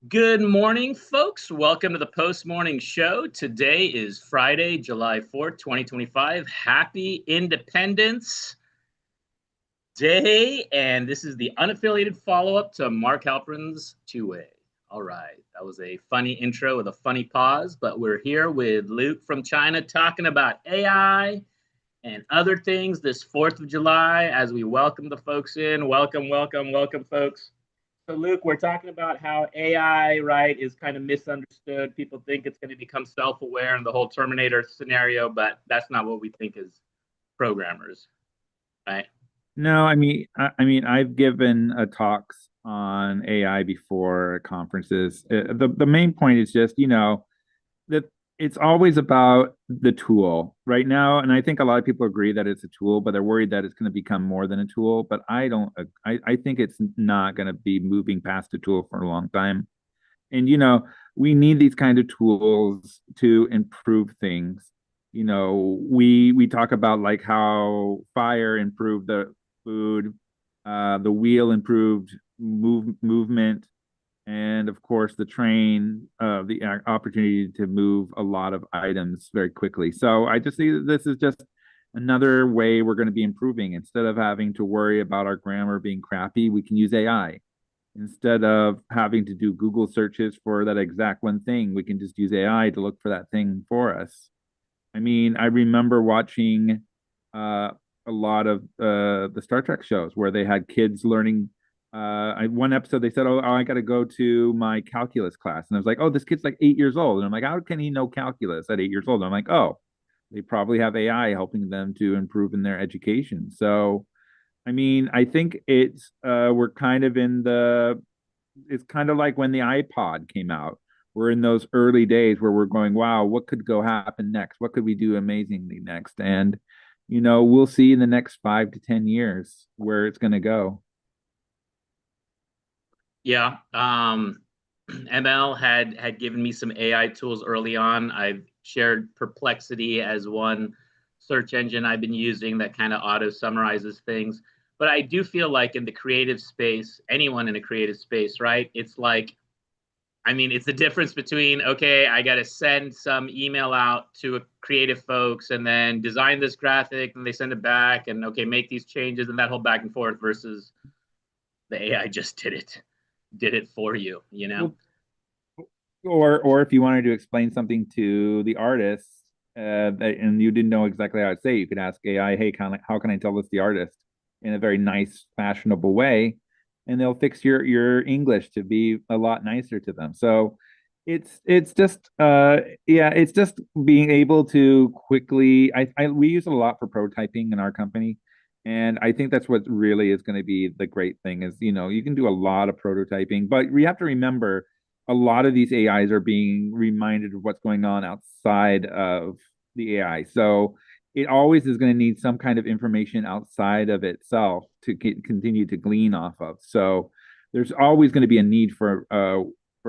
Good morning, folks. Welcome to the Post Morning Show. Today is Friday, July 4th, 2025. Happy Independence Day. And this is the unaffiliated follow-up to Mark Halperin's Two-Way. All right. That was a funny intro with a funny pause, but we're here with Luke from China talking about AI and other things this 4th of July as we welcome the folks in. Welcome, welcome, welcome, folks. So, Luke, we're talking about how AI, right, is kind of misunderstood. People think it's going to become self-aware in the whole Terminator scenario, but that's not what we think as programmers, right? No, I mean, I've given talks on AI before at conferences. The main point is just, that it's always about the tool right now, and I think a lot of people agree that it's a tool, but they're worried that it's going to become more than a tool. But I don't. I think it's not going to be moving past a tool for a long time. And we need these kind of tools to improve things. We talk about like how fire improved the food, the wheel improved movement, and of course the train, the opportunity to move a lot of items very quickly. So I just see that this is just another way we're going to be improving. Instead of having to worry about our grammar being crappy, we can use AI. Instead of having to do Google searches for that exact one thing, we can just use AI to look for that thing for us. I mean, I remember watching a lot of the Star Trek shows where they had kids learning. One episode they said, "Oh, I got to go to my calculus class," and I was like, "Oh, this kid's like 8 years old," and I'm like, "How can he know calculus at 8 years old?" And I'm like, "Oh, they probably have AI helping them to improve in their education." So I mean, I think we're kind of in the it's kind of like when the iPod came out. We're in those early days where we're going, wow, what could go happen next? What could we do amazingly next? And we'll see in the next 5 to 10 years where it's going to go. Yeah. ML had given me some AI tools early on. I've shared Perplexity as one search engine I've been using that kind of auto summarizes things. But I do feel like in the creative space, anyone in a creative space, right? It's like, I mean, it's the difference between, okay, I got to send some email out to a creative folks and then design this graphic and they send it back and, okay, make these changes and that whole back and forth versus the AI just did it for you, you know? Well, or if you wanted to explain something to the artist, and you didn't know exactly how to say, you could ask AI, "Hey, how can I tell this the artist in a very nice, fashionable way?" And they'll fix your English to be a lot nicer to them. So it's just yeah, it's just being able to quickly. We use it a lot for prototyping in our company, and I think that's what really is going to be the great thing is you can do a lot of prototyping, but we have to remember a lot of these AIs are being reminded of what's going on outside of the AI. So it always is going to need some kind of information outside of itself to continue to glean off of. So there's always going to be a need for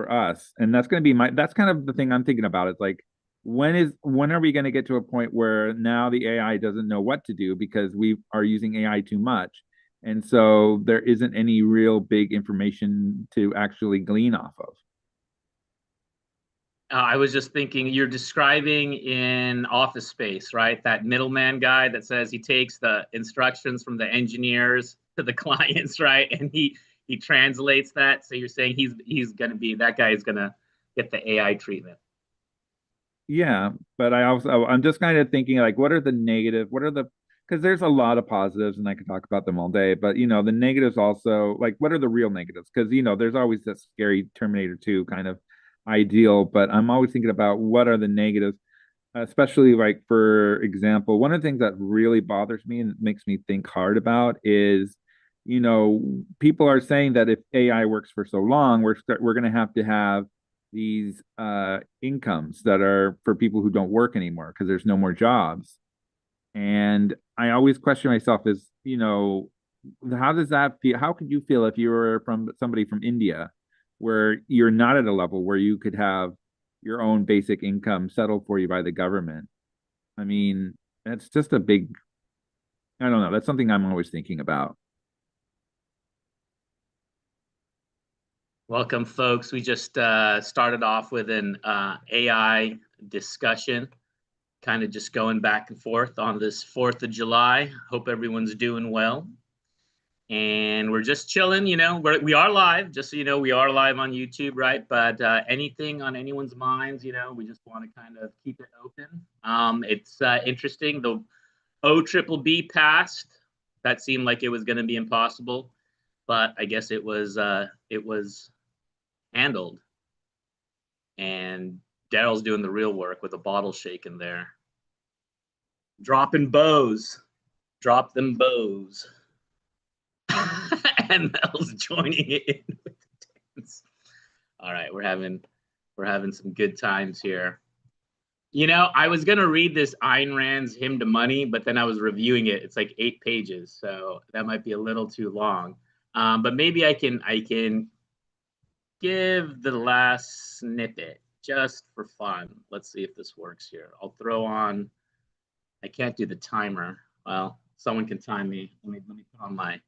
us, and that's going to be that's kind of the thing I'm thinking about. It's like when are we going to get to a point where now the AI doesn't know what to do because we are using AI too much, and so there isn't any real big information to actually glean off of. I was just thinking, you're describing in Office Space, right? That middleman guy that says he takes the instructions from the engineers to the clients, right? And he translates that. So you're saying he's going to be that guy is going to get the AI treatment. Yeah, but I'm just kind of thinking like what are the negative, what are the because there's a lot of positives and I could talk about them all day, but the negatives also like what are the real negatives? Because there's always that scary Terminator 2 kind of ideal, but I'm always thinking about what are the negatives, especially like for example, one of the things that really bothers me and makes me think hard about is people are saying that if AI works for so long, we're going to have these incomes that are for people who don't work anymore because there's no more jobs. And I always question myself is, how does that feel? How could you feel if you were from somebody from India where you're not at a level where you could have your own basic income settled for you by the government? I mean, that's just a big, I don't know. That's something I'm always thinking about. Welcome, folks. We just started off with an AI discussion, kind of just going back and forth on this 4th of July. Hope everyone's doing well. And we're just chilling, you know, we are live, just so you know, we are live on YouTube, right? But anything on anyone's minds, you know, we just want to kind of keep it open. It's interesting. The OBBB passed. That seemed like it was going to be impossible, but I guess it was handled. And Daryl's doing the real work with a bottle shaking there. Dropping bows. Drop them bows. And Mel's joining in with the dance. All right, we're having some good times here. You know, I was gonna read this Ayn Rand's Hymn to Money, but then I was reviewing it. It's like 8 pages, so that might be a little too long. But maybe I can give the last snippet just for fun. Let's see if this works here. I'll throw on. I can't do the timer. Well, someone can time me. Let me put on my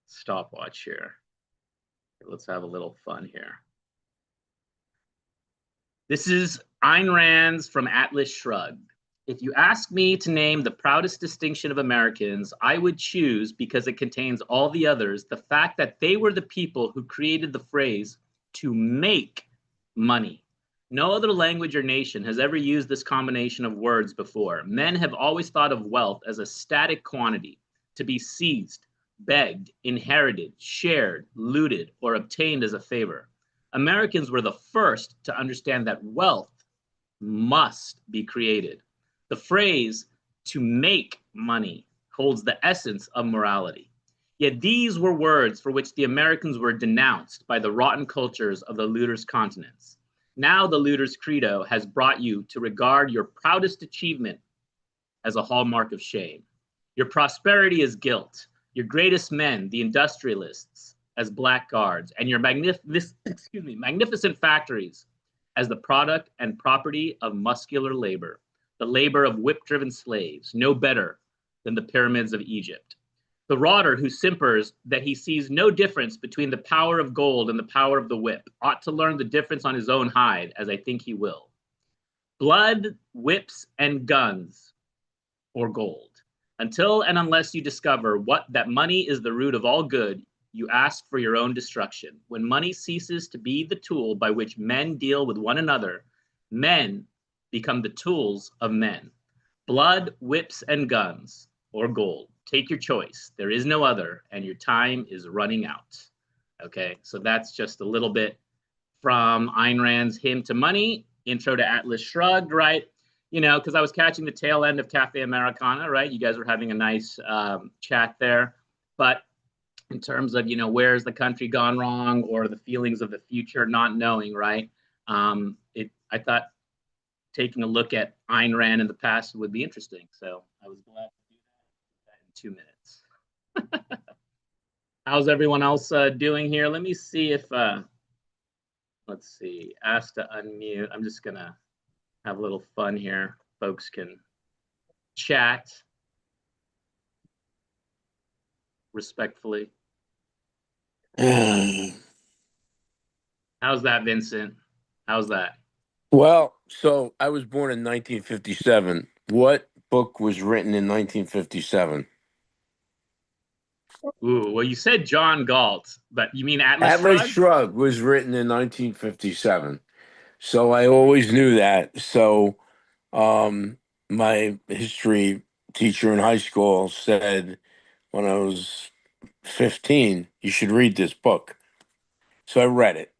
stopwatch here. Let's have a little fun here. This is Ayn Rand's from Atlas Shrugged. If you ask me to name the proudest distinction of Americans, I would choose, because it contains all the others, the fact that they were the people who created the phrase to make money. No other language or nation has ever used this combination of words before. Men have always thought of wealth as a static quantity, to be seized, begged, inherited, shared, looted, or obtained as a favor. Americans were the first to understand that wealth must be created. The phrase to make money holds the essence of morality. Yet these were words for which the Americans were denounced by the rotten cultures of the looters' continents. Now the looters' credo has brought you to regard your proudest achievement as a hallmark of shame. Your prosperity is guilt. Your greatest men, the industrialists, as blackguards, and your magnificent factories as the product and property of muscular labor, the labor of whip-driven slaves, no better than the pyramids of Egypt. The rodder who simpers that he sees no difference between the power of gold and the power of the whip ought to learn the difference on his own hide, as I think he will. Blood, whips, and guns, or gold. Until and unless you discover that money is the root of all good, you ask for your own destruction. When money ceases to be the tool by which men deal with one another, men become the tools of men. Blood, whips, and guns, or gold. Take your choice. There is no other, and your time is running out. Okay, so that's just a little bit from Ayn Rand's Hymn to Money, Intro to Atlas Shrugged, right? You know, because I was catching the tail end of Cafe Americana, right? You guys were having a nice chat there. But in terms of, you know, where's the country gone wrong, or the feelings of the future, not knowing, right? I thought taking a look at Ayn Rand in the past would be interesting. So I was glad to do that in 2 minutes. How's everyone else doing here? Let me see if, let's see, ask to unmute. I'm just going to have a little fun here. Folks can chat respectfully. How's that, Vincent? How's that? Well, so I was born in 1957. What book was written in 1957? Ooh, well, you said John Galt, but you mean Atlas Atlas Shrugged? Shrugged was written in 1957. So I always knew that. So my history teacher in high school said when I was 15, you should read this book. So I read it.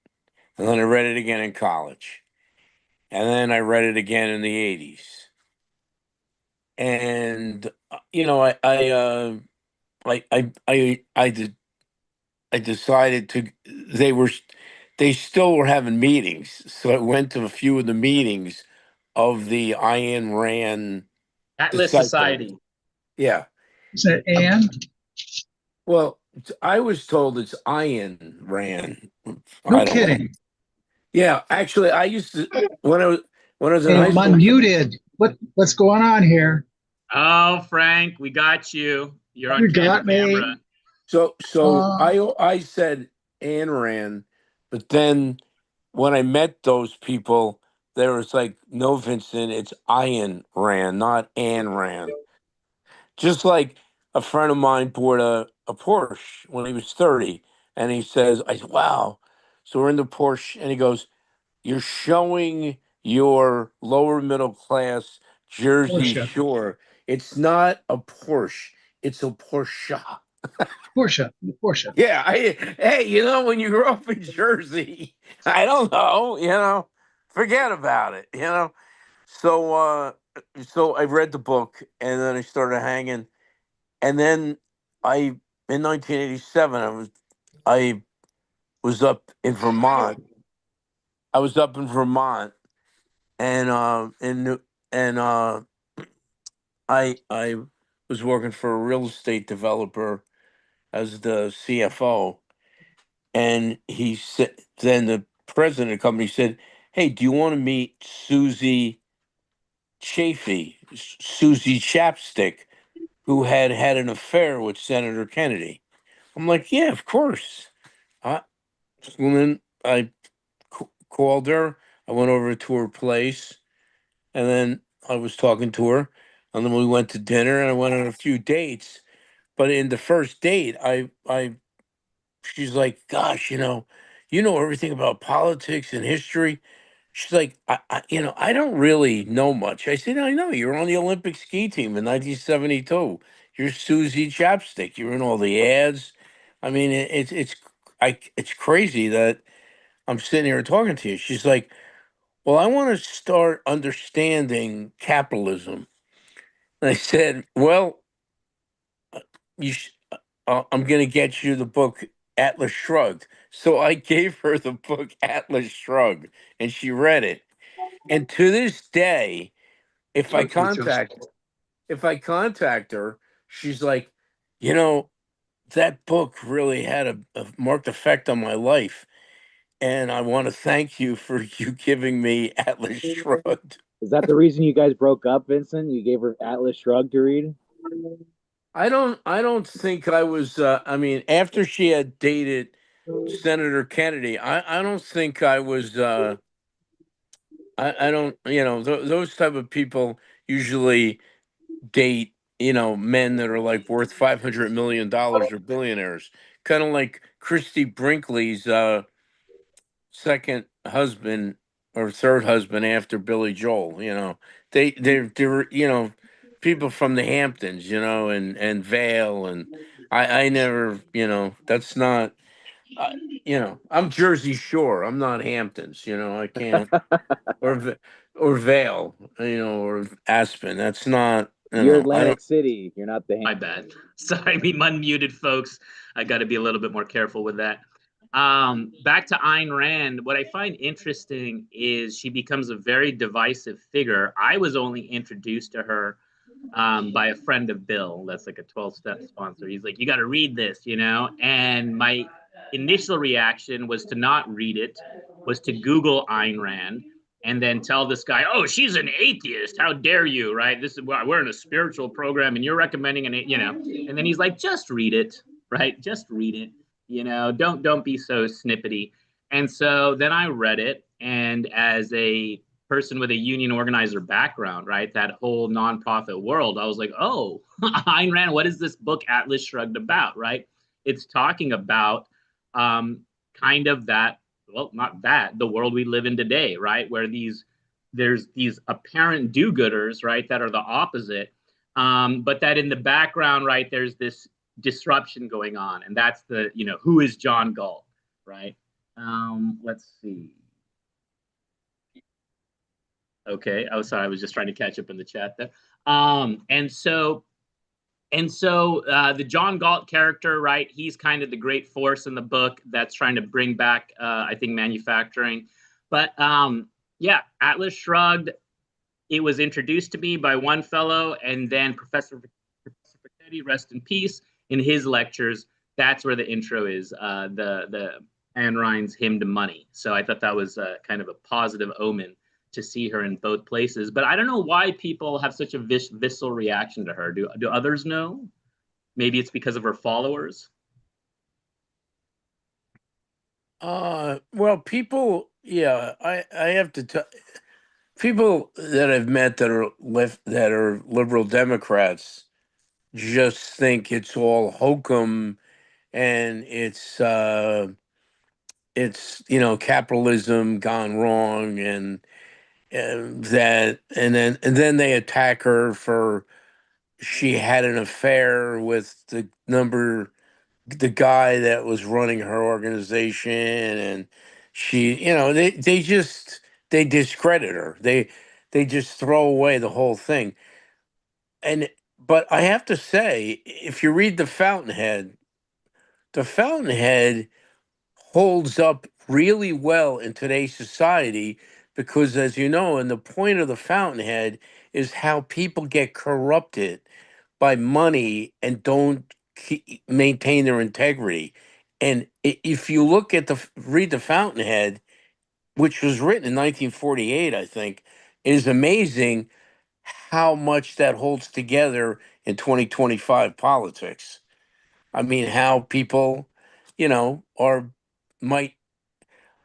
And then I read it again in college. And then I read it again in the 80s. And you know, I decided to. They still were having meetings, so I went to a few of the meetings of the Ayn Rand Atlas disciples. Society. Yeah. Is that Anne? Well, I was told it's Ayn Rand. No kidding. Yeah, actually, I used to when I was in Hey, high I'm school. unmuted. What's going on here? Oh, Frank, we got you. You're on You got me. camera. So I said Ayn Rand But then when I met those people, there was like, no, Vincent, it's Ayn Rand, not Anne Rand. Just like a friend of mine bought a Porsche when he was 30. And he says, I said, wow. So we're in the Porsche, and he goes, you're showing your lower middle class Jersey Portia, Shore. It's not a Porsche, it's a Porsche. Portia, Portia. Yeah, hey, when you grow up in Jersey, I don't know, forget about it, So I read the book, and then I started hanging, and then I in 1987 I was up in Vermont. I was up in Vermont, and and I was working for a real estate developer as the CFO. And he said, then the president of the company said, hey, do you want to meet Susie Susie Chapstick, who had an affair with Senator Kennedy? I'm like, yeah, of course. I, well, then I called her. I went over to her place, and then I was talking to her. And then we went to dinner, and I went on a few dates. But in the first date, she's like, gosh, you know everything about politics and history. She's like, I don't really know much. I said, I know, you're on the Olympic ski team in 1972. You're Susie Chapstick. You're in all the ads. I mean, it's crazy that I'm sitting here talking to you. She's like, well, I want to start understanding capitalism. And I said, well, you sh- I'm going to get you the book Atlas Shrugged. So I gave her the book Atlas Shrugged, and she read it. And to this day, if I Okay, Joseph. contact her, she's like, you know, that book really had a marked effect on my life, and I want to thank you for you giving me Atlas Shrugged. Is that the reason you guys broke up, Vincent? You gave her Atlas Shrugged to read? I don't think I was. I mean, after she had dated Senator Kennedy, I don't think I was. I don't. Those type of people usually date, men that are like worth $500 million or billionaires. Kind of like Christy Brinkley's second husband or third husband after Billy Joel. They're people from the Hamptons, and Vale, and I never, that's not. I, I'm Jersey Shore. I'm not Hamptons. I can't, or or Vale, or Aspen. That's not. You're I don't. Atlantic City. You're not the My bad. Sorry, we unmuted, folks. I got to be a little bit more careful with that. Back to Ayn Rand. What I find interesting is she becomes a very divisive figure. I was only introduced to her by a friend of Bill. That's like a 12-step sponsor. He's like, you got to read this, And my initial reaction was to not read it, was to Google Ayn Rand and then tell this guy, oh, she's an atheist. How dare you, right? This is we're in a spiritual program and you're recommending And then he's like, just read it, right? Just read it. Don't be so snippety. And so then I read it, and as a person with a union organizer background, right, that whole nonprofit world, I was like, oh, Ayn Rand, what is this book Atlas Shrugged about, right? It's talking about kind of that, well, not that, the world we live in today, right, where there's these apparent do-gooders, right, that are the opposite, but that in the background, right, there's this disruption going on, and that's the, who is John Galt, right? Let's see. Okay. Oh, sorry. I was just trying to catch up in the chat there. And so the John Galt character, right? He's kind of the great force in the book that's trying to bring back, I think, manufacturing. But yeah, Atlas Shrugged. It was introduced to me by one fellow, and then Professor Pichetti, rest in peace, in his lectures. That's where the intro is. The Anne Rind's Hymn to Money. So I thought that was kind of a positive omen to see her in both places. But I don't know why people have such a visceral reaction to her. Do others know? Maybe it's because of her followers. Well, people, yeah, I have to tell people that I've met that are that are liberal Democrats just think it's all hokum and it's capitalism gone wrong and that and then they attack her for she had an affair with the guy that was running her organization, and she, they discredit her. They just throw away the whole thing. And but I have to say, if you read the Fountainhead holds up really well in today's society because, as you know, and the point of the Fountainhead is how people get corrupted by money and don't maintain their integrity. And if you look at read the Fountainhead, which was written in 1948, I think, it is amazing how much that holds together in 2025 politics. I mean, how people, are might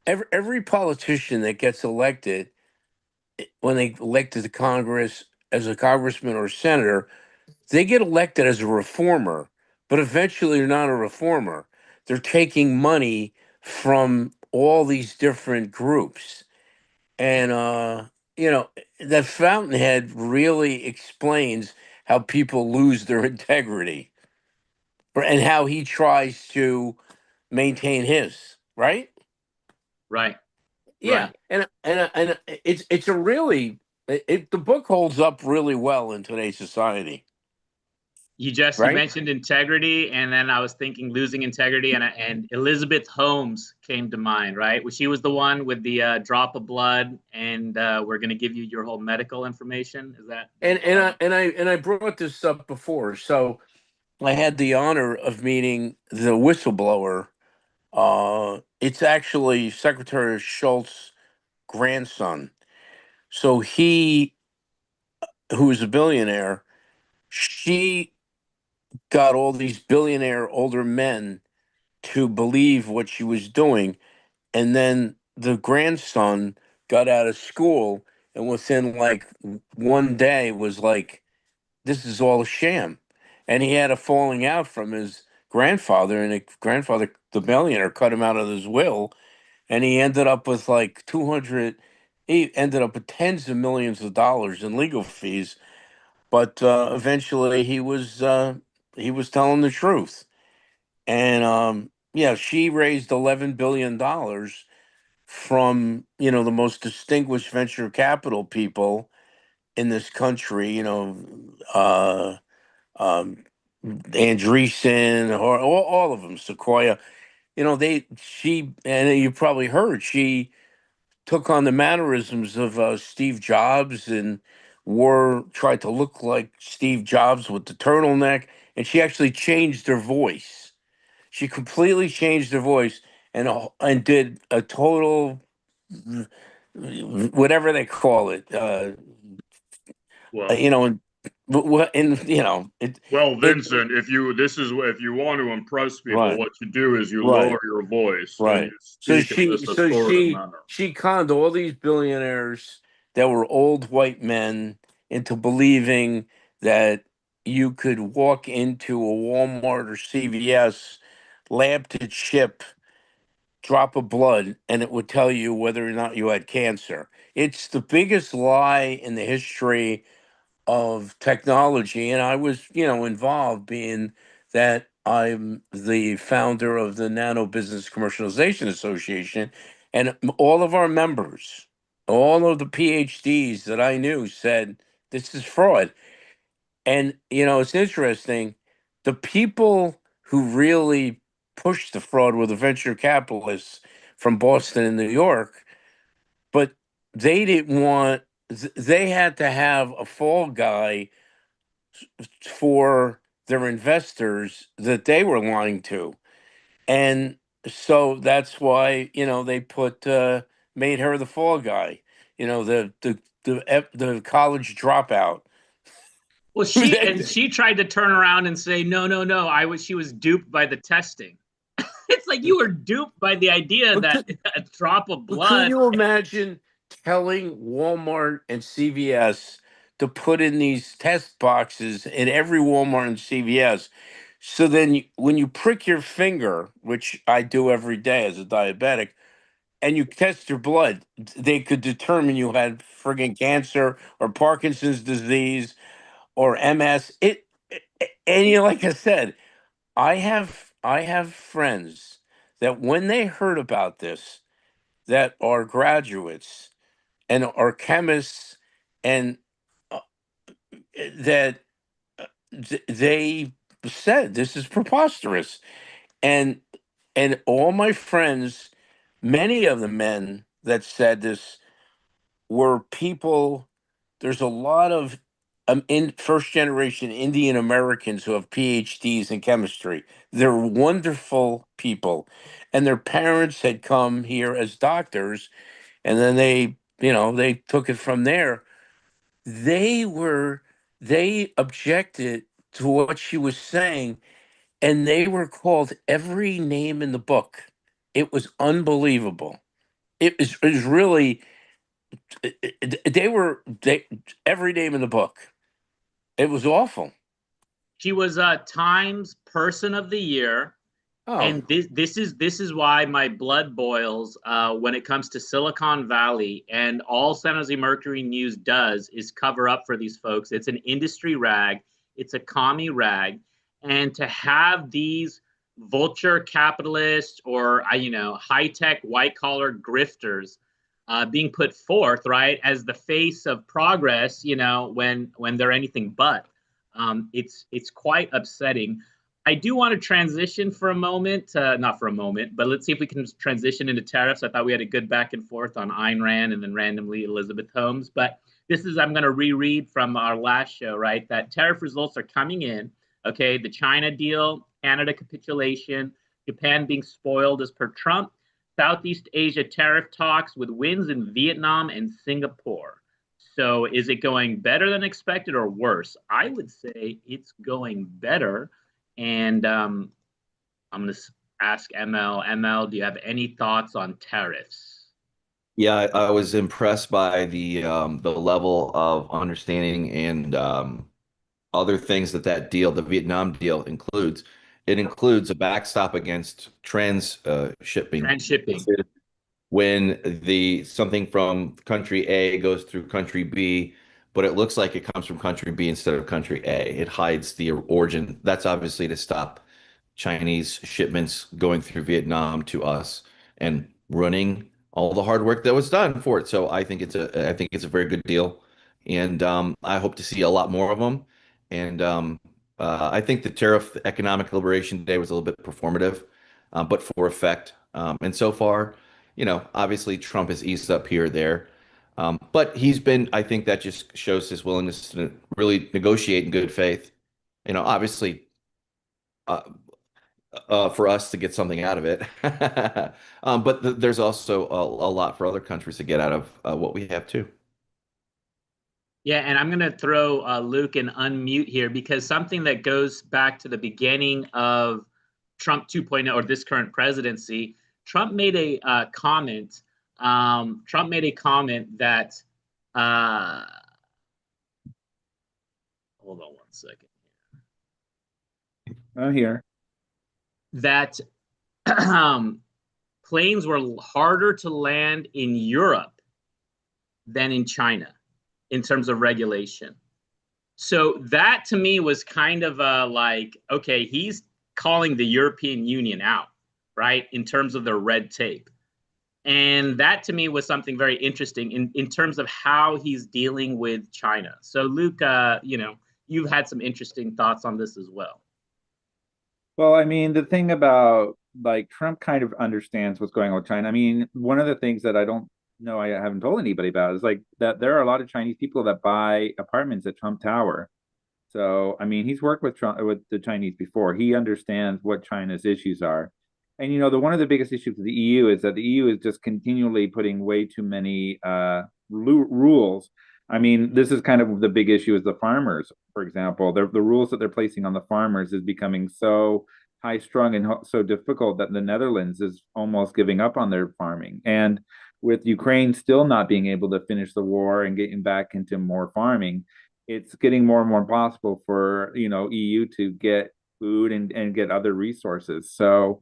every politician that gets elected when they elected to Congress as a congressman or senator, they get elected as a reformer, but eventually they're not a reformer. They're taking money from all these different groups. And that Fountainhead really explains how people lose their integrity and how he tries to maintain his, right? Right. Yeah, Right. and it's a really the book holds up really well in today's society, You right? mentioned integrity, and then I was thinking losing integrity, and Elizabeth Holmes came to mind, right? Well, she was the one with the drop of blood, and we're going to give you your whole medical information. Is that? And I brought this up before. So I had the honor of meeting the whistleblower. It's actually Secretary Schultz's grandson. So he, who is a billionaire, she got all these billionaire older men to believe what she was doing. And then the grandson got out of school and within like one day was like, this is all a sham. And he had a falling out from his grandfather, and the grandfather, the billionaire, cut him out of his will. And he ended up with like 200, he ended up with tens of millions of dollars in legal fees. But eventually he was telling the truth. And yeah, she raised $11 billion from the most distinguished venture capital people in this country. Andreessen, or all of them, Sequoia. She, and you probably heard, she took on the mannerisms of Steve Jobs and tried to look like Steve Jobs with the turtleneck, and she actually changed her voice. She completely changed her voice and did a total whatever they call it. Well, You know, and it well, it Vincent, if you want to impress people, right, what you do is you right, lower your voice and you right. So speak in she this so authoritative she manner. she conned all these billionaires that were old white men into believing that you could walk into a Walmart or CVS lab to chip drop of blood and it would tell you whether or not you had cancer. It's the biggest lie in the history of technology. And I was, involved being that I'm the founder of the Nano Business Commercialization Association. And all of our members, all of the PhDs that I knew said, this is fraud. And, it's interesting. The people who really pushed the fraud were the venture capitalists from Boston and New York, but they didn't want, they had to have a fall guy for their investors that they were lying to. And so that's why, they made her the fall guy, the college dropout. Well, she tried to turn around and say, no, no, no. She was duped by the testing. It's like you were duped by the idea that a drop of But blood. can you imagine telling Walmart and CVS to put in these test boxes in every Walmart and CVS? So then when you prick your finger, which I do every day as a diabetic, and you test your blood, they could determine you had friggin' cancer or Parkinson's disease or MS. And like I said, I have friends that when they heard about this, that are graduates and are chemists, and uh, that they said this is preposterous. And all my friends, many of the men that said this were people. There's a lot of in first generation Indian Americans who have PhDs in chemistry. They're wonderful people, and their parents had come here as doctors, and then they took it from there. They objected to what she was saying, and they were called every name in the book. It was unbelievable. It was really they every name in the book. It was awful. She was Times Person of the Year. Oh, And this is why my blood boils when it comes to Silicon Valley, and all San Jose Mercury News does is cover up for these folks. It's an industry rag, it's a commie rag, and to have these vulture capitalists or high tech white collar grifters being put forth right as the face of progress, when they're anything but, it's quite upsetting. I do want to transition for a moment, not for a moment, but let's see if we can transition into tariffs. I thought we had a good back and forth on Ayn Rand and then randomly Elizabeth Holmes. But I'm going to reread from our last show, right? That tariff results are coming in. Okay, the China deal, Canada capitulation, Japan being spoiled as per Trump, Southeast Asia tariff talks with wins in Vietnam and Singapore. So is it going better than expected or worse? I would say it's going better. And I'm going to ask ML. ML, do you have any thoughts on tariffs? Yeah, I was impressed by the level of understanding and other things that deal, the Vietnam deal includes. It includes a backstop against shipping. Transshipping. When the something from country A goes through country B, but it looks like it comes from country B instead of country A. It hides the origin. That's obviously to stop Chinese shipments going through Vietnam to us and running all the hard work that was done for it. So I think it's a very good deal, and I hope to see a lot more of them. And I think the tariff economic liberation day was a little bit performative, but for effect. And so far, obviously Trump has eased up here or there. But I think that just shows his willingness to really negotiate in good faith. Obviously, uh, for us to get something out of it. But there's also a lot for other countries to get out of what we have too. Yeah, and I'm going to throw Luke and unmute here because something that goes back to the beginning of Trump 2.0 or this current presidency, Trump made a comment. Trump made a comment that, hold on one second. I'm here. That planes were harder to land in Europe than in China in terms of regulation. So that to me was kind of like, okay, he's calling the European Union out, right, in terms of their red tape. And that to me was something very interesting in terms of how he's dealing with China. So Luke, you've had some interesting thoughts on this as well. Well, I mean, the thing about like Trump kind of understands what's going on with China. I mean, one of the things that I don't know, I haven't told anybody about is like that there are a lot of Chinese people that buy apartments at Trump Tower. So, I mean, he's worked with the Chinese before. He understands what China's issues are. And one of the biggest issues with the EU is that the EU is just continually putting way too many rules. I mean, this is kind of the big issue is the farmers, for example. The rules that they're placing on the farmers is becoming so high strung and so difficult that the Netherlands is almost giving up on their farming. And with Ukraine still not being able to finish the war and getting back into more farming, it's getting more and more impossible for EU to get food and get other resources. So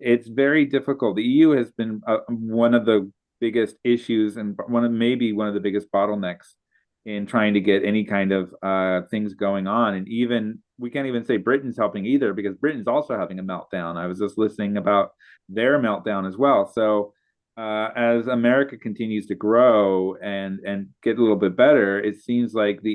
it's very difficult. The EU has been one of the biggest issues and maybe one of the biggest bottlenecks in trying to get any kind of things going on. And even we can't even say Britain's helping either, because Britain's also having a meltdown. I was just listening about their meltdown as well. So as America continues to grow and get a little bit better, it seems like the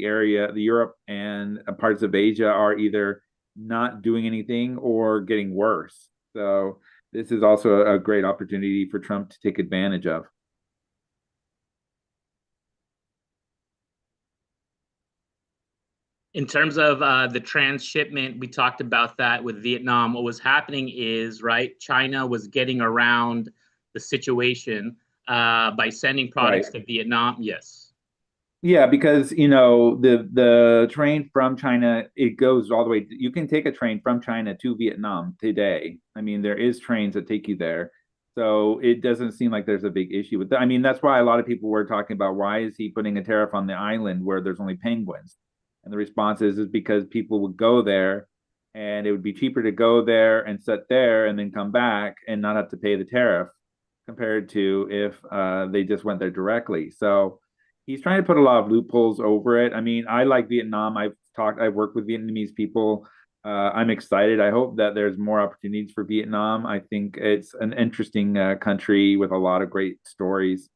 Europe and parts of Asia are either not doing anything or getting worse. So this is also a great opportunity for Trump to take advantage of. In terms of the transshipment, we talked about that with Vietnam. What was happening is, right, China was getting around the situation by sending products to Vietnam. Yes. Yeah, because the train from China, it goes all the way. You can take a train from China to Vietnam today. I mean, there is trains that take you there. So it doesn't seem like there's a big issue with that. I mean, that's why a lot of people were talking about, why is he putting a tariff on the island where there's only penguins? And the response is because people would go there and it would be cheaper to go there and sit there and then come back and not have to pay the tariff compared to if they just went there directly. So he's trying to put a lot of loopholes over it. I mean, I like Vietnam. I've worked with Vietnamese people. I'm excited. I hope that there's more opportunities for Vietnam. I think it's an interesting country with a lot of great stories.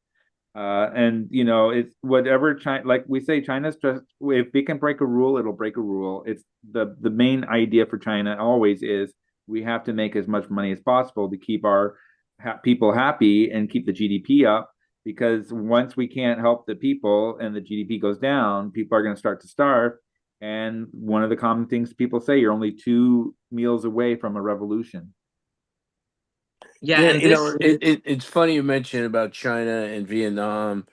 And it's whatever China, like we say, China's just, if we can break a rule, it'll break a rule. It's the main idea for China always is we have to make as much money as possible to keep our people happy and keep the GDP up. Because once we can't help the people and the GDP goes down, people are going to start to starve. And one of the common things people say, you're only 2 meals away from a revolution. Yeah, and it's funny you mentioned about China and Vietnam.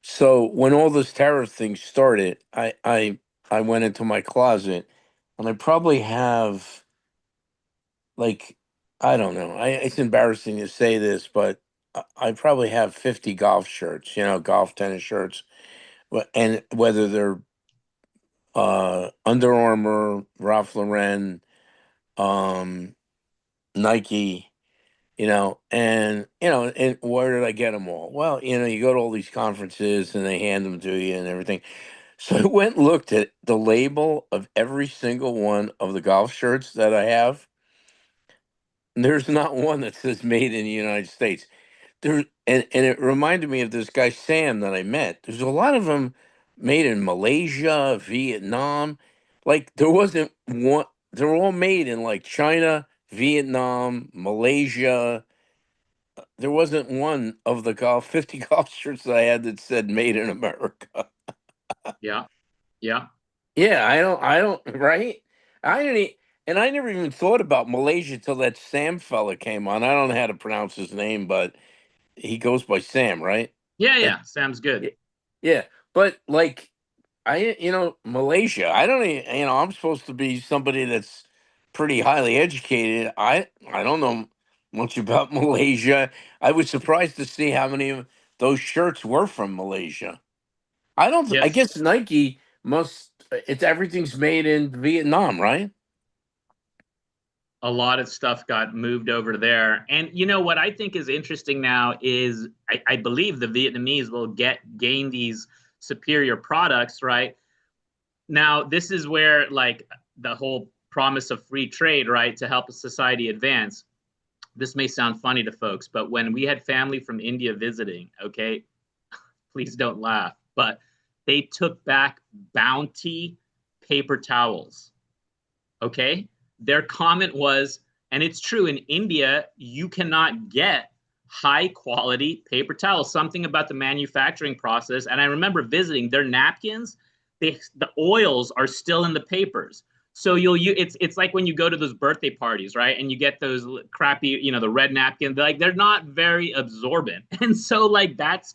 So when all this terror thing started, I went into my closet, and I probably have, like, I don't know. It's embarrassing to say this, but I probably have 50 golf shirts, golf tennis shirts, and whether they're Under Armour, Ralph Lauren, Nike, and where did I get them all? Well, you go to all these conferences and they hand them to you and everything. So I went and looked at the label of every single one of the golf shirts that I have. And there's not one that says made in the United States. And it reminded me of this guy Sam that I met. There's a lot of them made in Malaysia, Vietnam. Like there wasn't one. They're all made in like China, Vietnam, Malaysia. There wasn't one of the 50 golf shirts that I had that said "Made in America." yeah. Yeah, I don't, right? I didn't, and I never even thought about Malaysia till that Sam fella came on. I don't know how to pronounce his name, but he goes by Sam, right? Yeah. Sam's good. Yeah, but like Malaysia, I don't even, I'm supposed to be somebody that's pretty highly educated. I don't know much about Malaysia. I was surprised to see how many of those shirts were from Malaysia. I Yes. guess Nike everything's made in Vietnam, right? A lot of stuff got moved over there. And what I think is interesting now is I believe the Vietnamese will gain these superior products, right? Now, this is where like the whole promise of free trade, right, to help a society advance. This may sound funny to folks, but when we had family from India visiting, okay, please don't laugh, but they took back Bounty paper towels. Okay? Their comment was, and it's true, in India, you cannot get high quality paper towels, something about the manufacturing process. And I remember visiting their napkins, the oils are still in the papers. So it's like when you go to those birthday parties, right? And you get those crappy, the red napkins, they're not very absorbent. And so that's,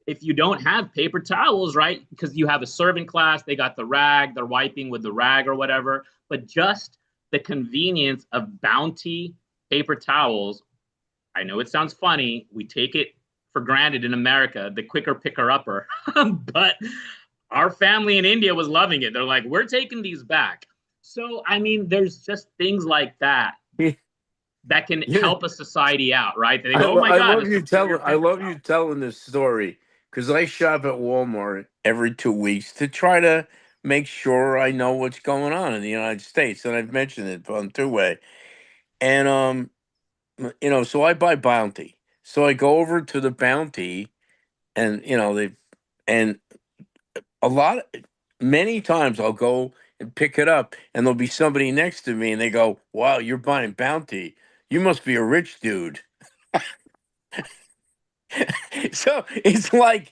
if you don't have paper towels, right? Because you have a servant class, they got the rag, they're wiping with the rag or whatever, but just the convenience of Bounty paper towels. I know it sounds funny. We take it for granted in America, the quicker picker upper, but our family in India was loving it. They're like, we're taking these back. So, I mean, there's just things like that that can help a society out, right? They go, oh my God. I love you telling this story because I shop at Walmart every 2 weeks to try to make sure I know what's going on in the United States. And I've mentioned it on two-way. And, so I buy Bounty. So I go over to the Bounty and, and many times I'll go and pick it up and there'll be somebody next to me and they go, wow, you're buying Bounty. You must be a rich dude. So it's like,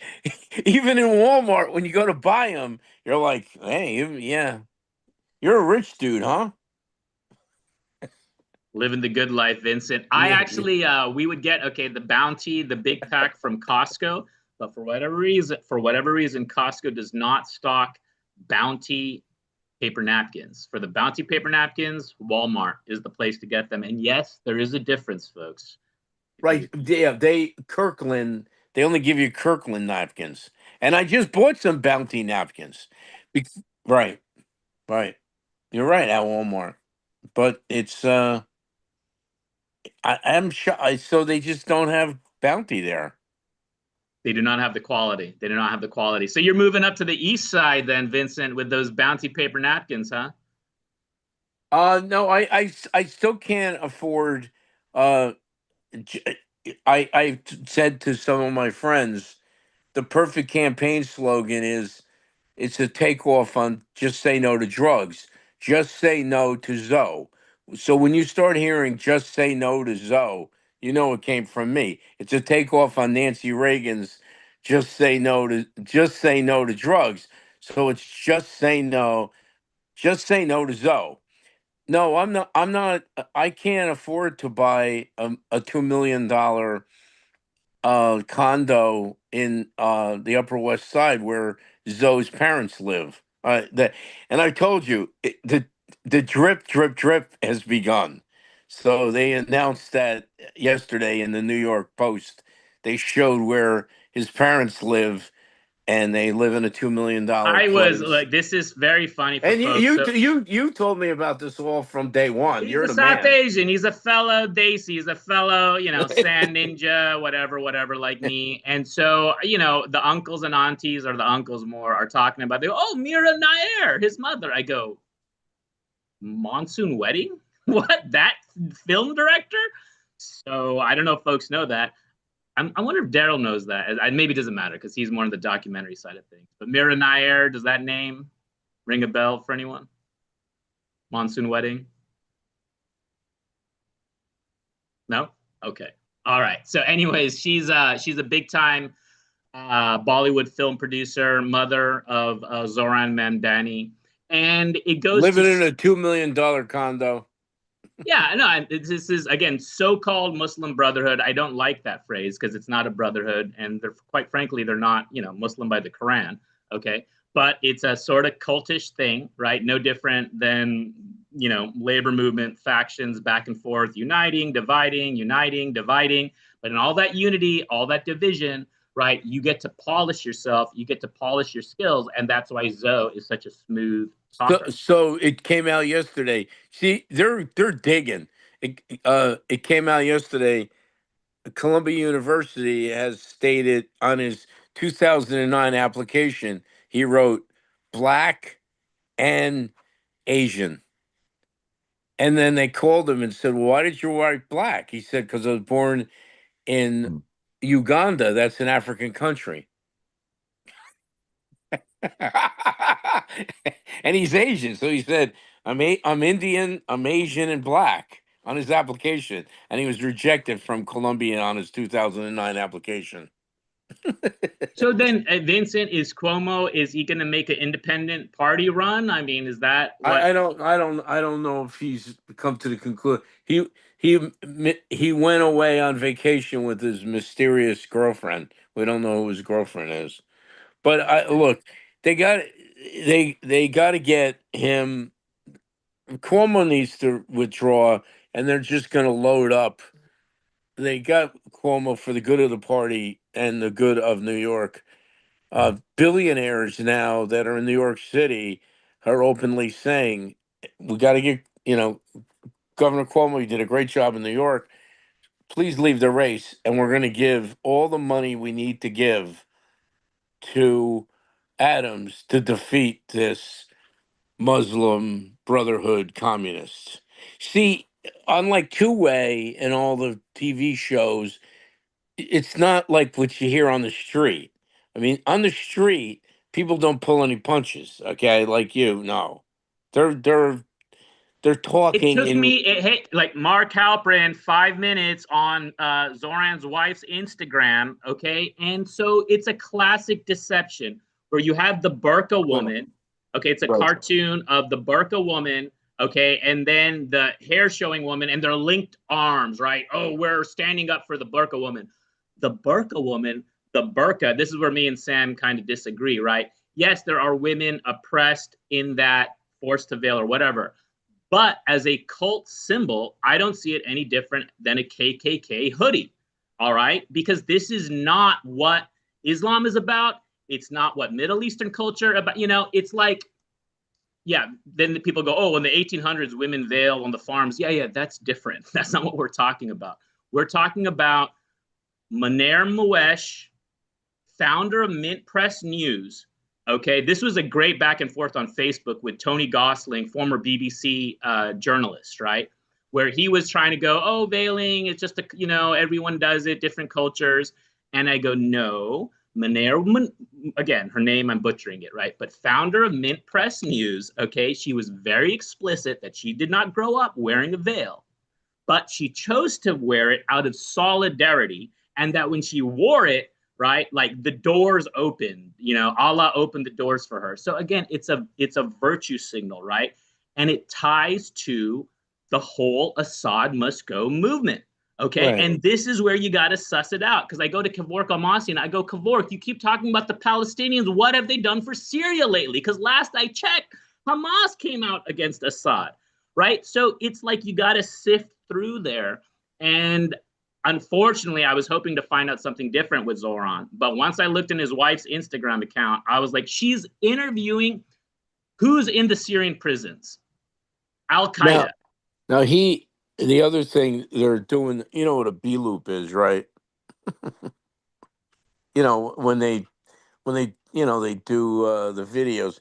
even in Walmart, when you go to buy them, you're like, hey, yeah, you're a rich dude, huh? Living the good life, Vincent. I actually, we would get, the Bounty, the big pack from Costco, but for whatever reason, Costco does not stock Bounty paper napkins. For the Bounty paper napkins, Walmart is the place to get them. And yes, there is a difference, folks. Right. Yeah, Kirkland, they only give you Kirkland napkins. And I just bought some Bounty napkins. Right. You're right, at Walmart. But it's I'm sure so they just don't have Bounty there. They do not have the quality. So you're moving up to the east side then, Vincent, with those Bounty paper napkins, huh? No, I still can't afford I said to some of my friends, the perfect campaign slogan is it's a takeoff on just say no to drugs. Just say no to Zoe. So when you start hearing just say no to Zoe, you know it came from me. It's a takeoff on Nancy Reagan's just say no to drugs. So it's just say no to Zoe. No, I'm not I can't afford to buy a $2 million condo in the Upper West Side where Zoe's parents live. And I told you the drip has begun. So they announced that yesterday in the New York Post. They showed where his parents live, and they live in a $2 million I was place. like, this is very funny for And folks. you told me about this all from day one. You're He's a the South man. Asian. He's a fellow Desi. He's a fellow, sand ninja, whatever, like me. And so, the uncles and aunties, or the uncles more, are talking about, they go, oh, Mira Nair, his mother. I go, Monsoon Wedding? What? That film director? So I don't know if folks know that. I wonder if Daryl knows that. Maybe it doesn't matter because he's more on the documentary side of things. But Mira Nair, does that name ring a bell for anyone? Monsoon Wedding? No? Okay. All right. So anyways, she's a big time Bollywood film producer, mother of Zoran Mamdani. And it goes living in a $2 million condo. Yeah, no, this is, again, so-called Muslim Brotherhood. I don't like that phrase because it's not a brotherhood, and they're, quite frankly, they're not, Muslim by the Quran, okay? But it's a sort of cultish thing, right? No different than, labor movement factions back and forth, uniting, dividing. But in all that unity, all that division, right, you get to polish yourself, you get to polish your skills, and that's why Zoe is such a smooth talker. So it came out yesterday. See, they're digging. It came out yesterday. Columbia University has stated on his 2009 application, he wrote Black and Asian. And then they called him and said, well, why did you write Black? He said, because I was born in Uganda. That's an African country. And he's Asian. So he said, I'm Indian, I'm Asian, and Black on his application. And he was rejected from Columbia on his 2009 application. So then, Vincent, is he going to make an independent party run? I mean, is that what... I don't know if he's come to the conclusion. He went away on vacation with his mysterious girlfriend. We don't know who his girlfriend is. But look, they got to get him Cuomo needs to withdraw, and they're just going to load up. They got Cuomo for the good of the party and the good of New York. Billionaires now that are in New York City are openly saying, we got to get, Governor Cuomo, you did a great job in New York. Please leave the race, and we're going to give all the money we need to give to Adams to defeat this Muslim Brotherhood communists. See, unlike Two-Way and all the TV shows, it's not like what you hear on the street. I mean, on the street, people don't pull any punches, okay? Like you, no. They're It talking took in me, hey, like Mark Halperin, 5 minutes on Zoran's wife's Instagram, okay? And so it's a classic deception where you have the burqa woman, okay? It's a Right. cartoon of the burqa woman, okay? And then the hair showing woman and their linked arms, right? Oh, we're standing up for the burqa woman. The burqa woman, the burqa, this is where me and Sam kind of disagree, right? Yes, there are women oppressed in that forced to veil or whatever. But as a cult symbol, I don't see it any different than a KKK hoodie. All right. Because this is not what Islam is about. It's not what Middle Eastern culture about. It's like, yeah, then the people go, oh, in the 1800s, women veil on the farms. Yeah, that's different. That's not what we're talking about. We're talking about Maner Muesh, founder of Mint Press News. Okay, this was a great back and forth on Facebook with Tony Gosling, former BBC journalist, right? Where he was trying to go, oh, veiling, it's just, everyone does it, different cultures. And I go, no, again, her name, I'm butchering it, right? But founder of Mint Press News, okay, she was very explicit that she did not grow up wearing a veil, but she chose to wear it out of solidarity. And that when she wore it, right, like the doors opened, Allah opened the doors for her. So again, it's a virtue signal, right? And it ties to the whole Assad must go movement. Okay. Right. And this is where you got to suss it out. Because I go to Kevork Almasi and I go, Kevork, you keep talking about the Palestinians. What have they done for Syria lately? Because last I checked, Hamas came out against Assad, right? So it's like you got to sift through there. And unfortunately, I was hoping to find out something different with Zoran. But once I looked in his wife's Instagram account, I was like, she's interviewing who's in the Syrian prisons? Al-Qaeda. Now the other thing they're doing, you know what a B loop is, right? When they they do the videos,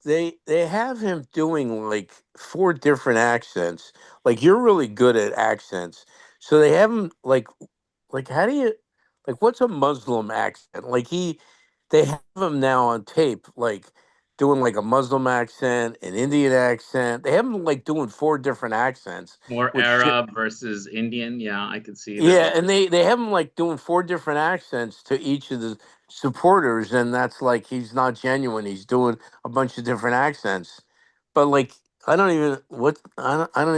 they have him doing like 4 different accents. Like, you're really good at accents, so they have him like how do you, like, what's a Muslim accent? Like, they have him now on tape, like doing like a Muslim accent, an Indian accent. They have him like doing 4 different accents. More which Arab versus Indian. Yeah, I could see that. Yeah, and they have him like doing 4 different accents to each of the supporters, and that's like, he's not genuine. He's doing a bunch of different accents, but like, I don't even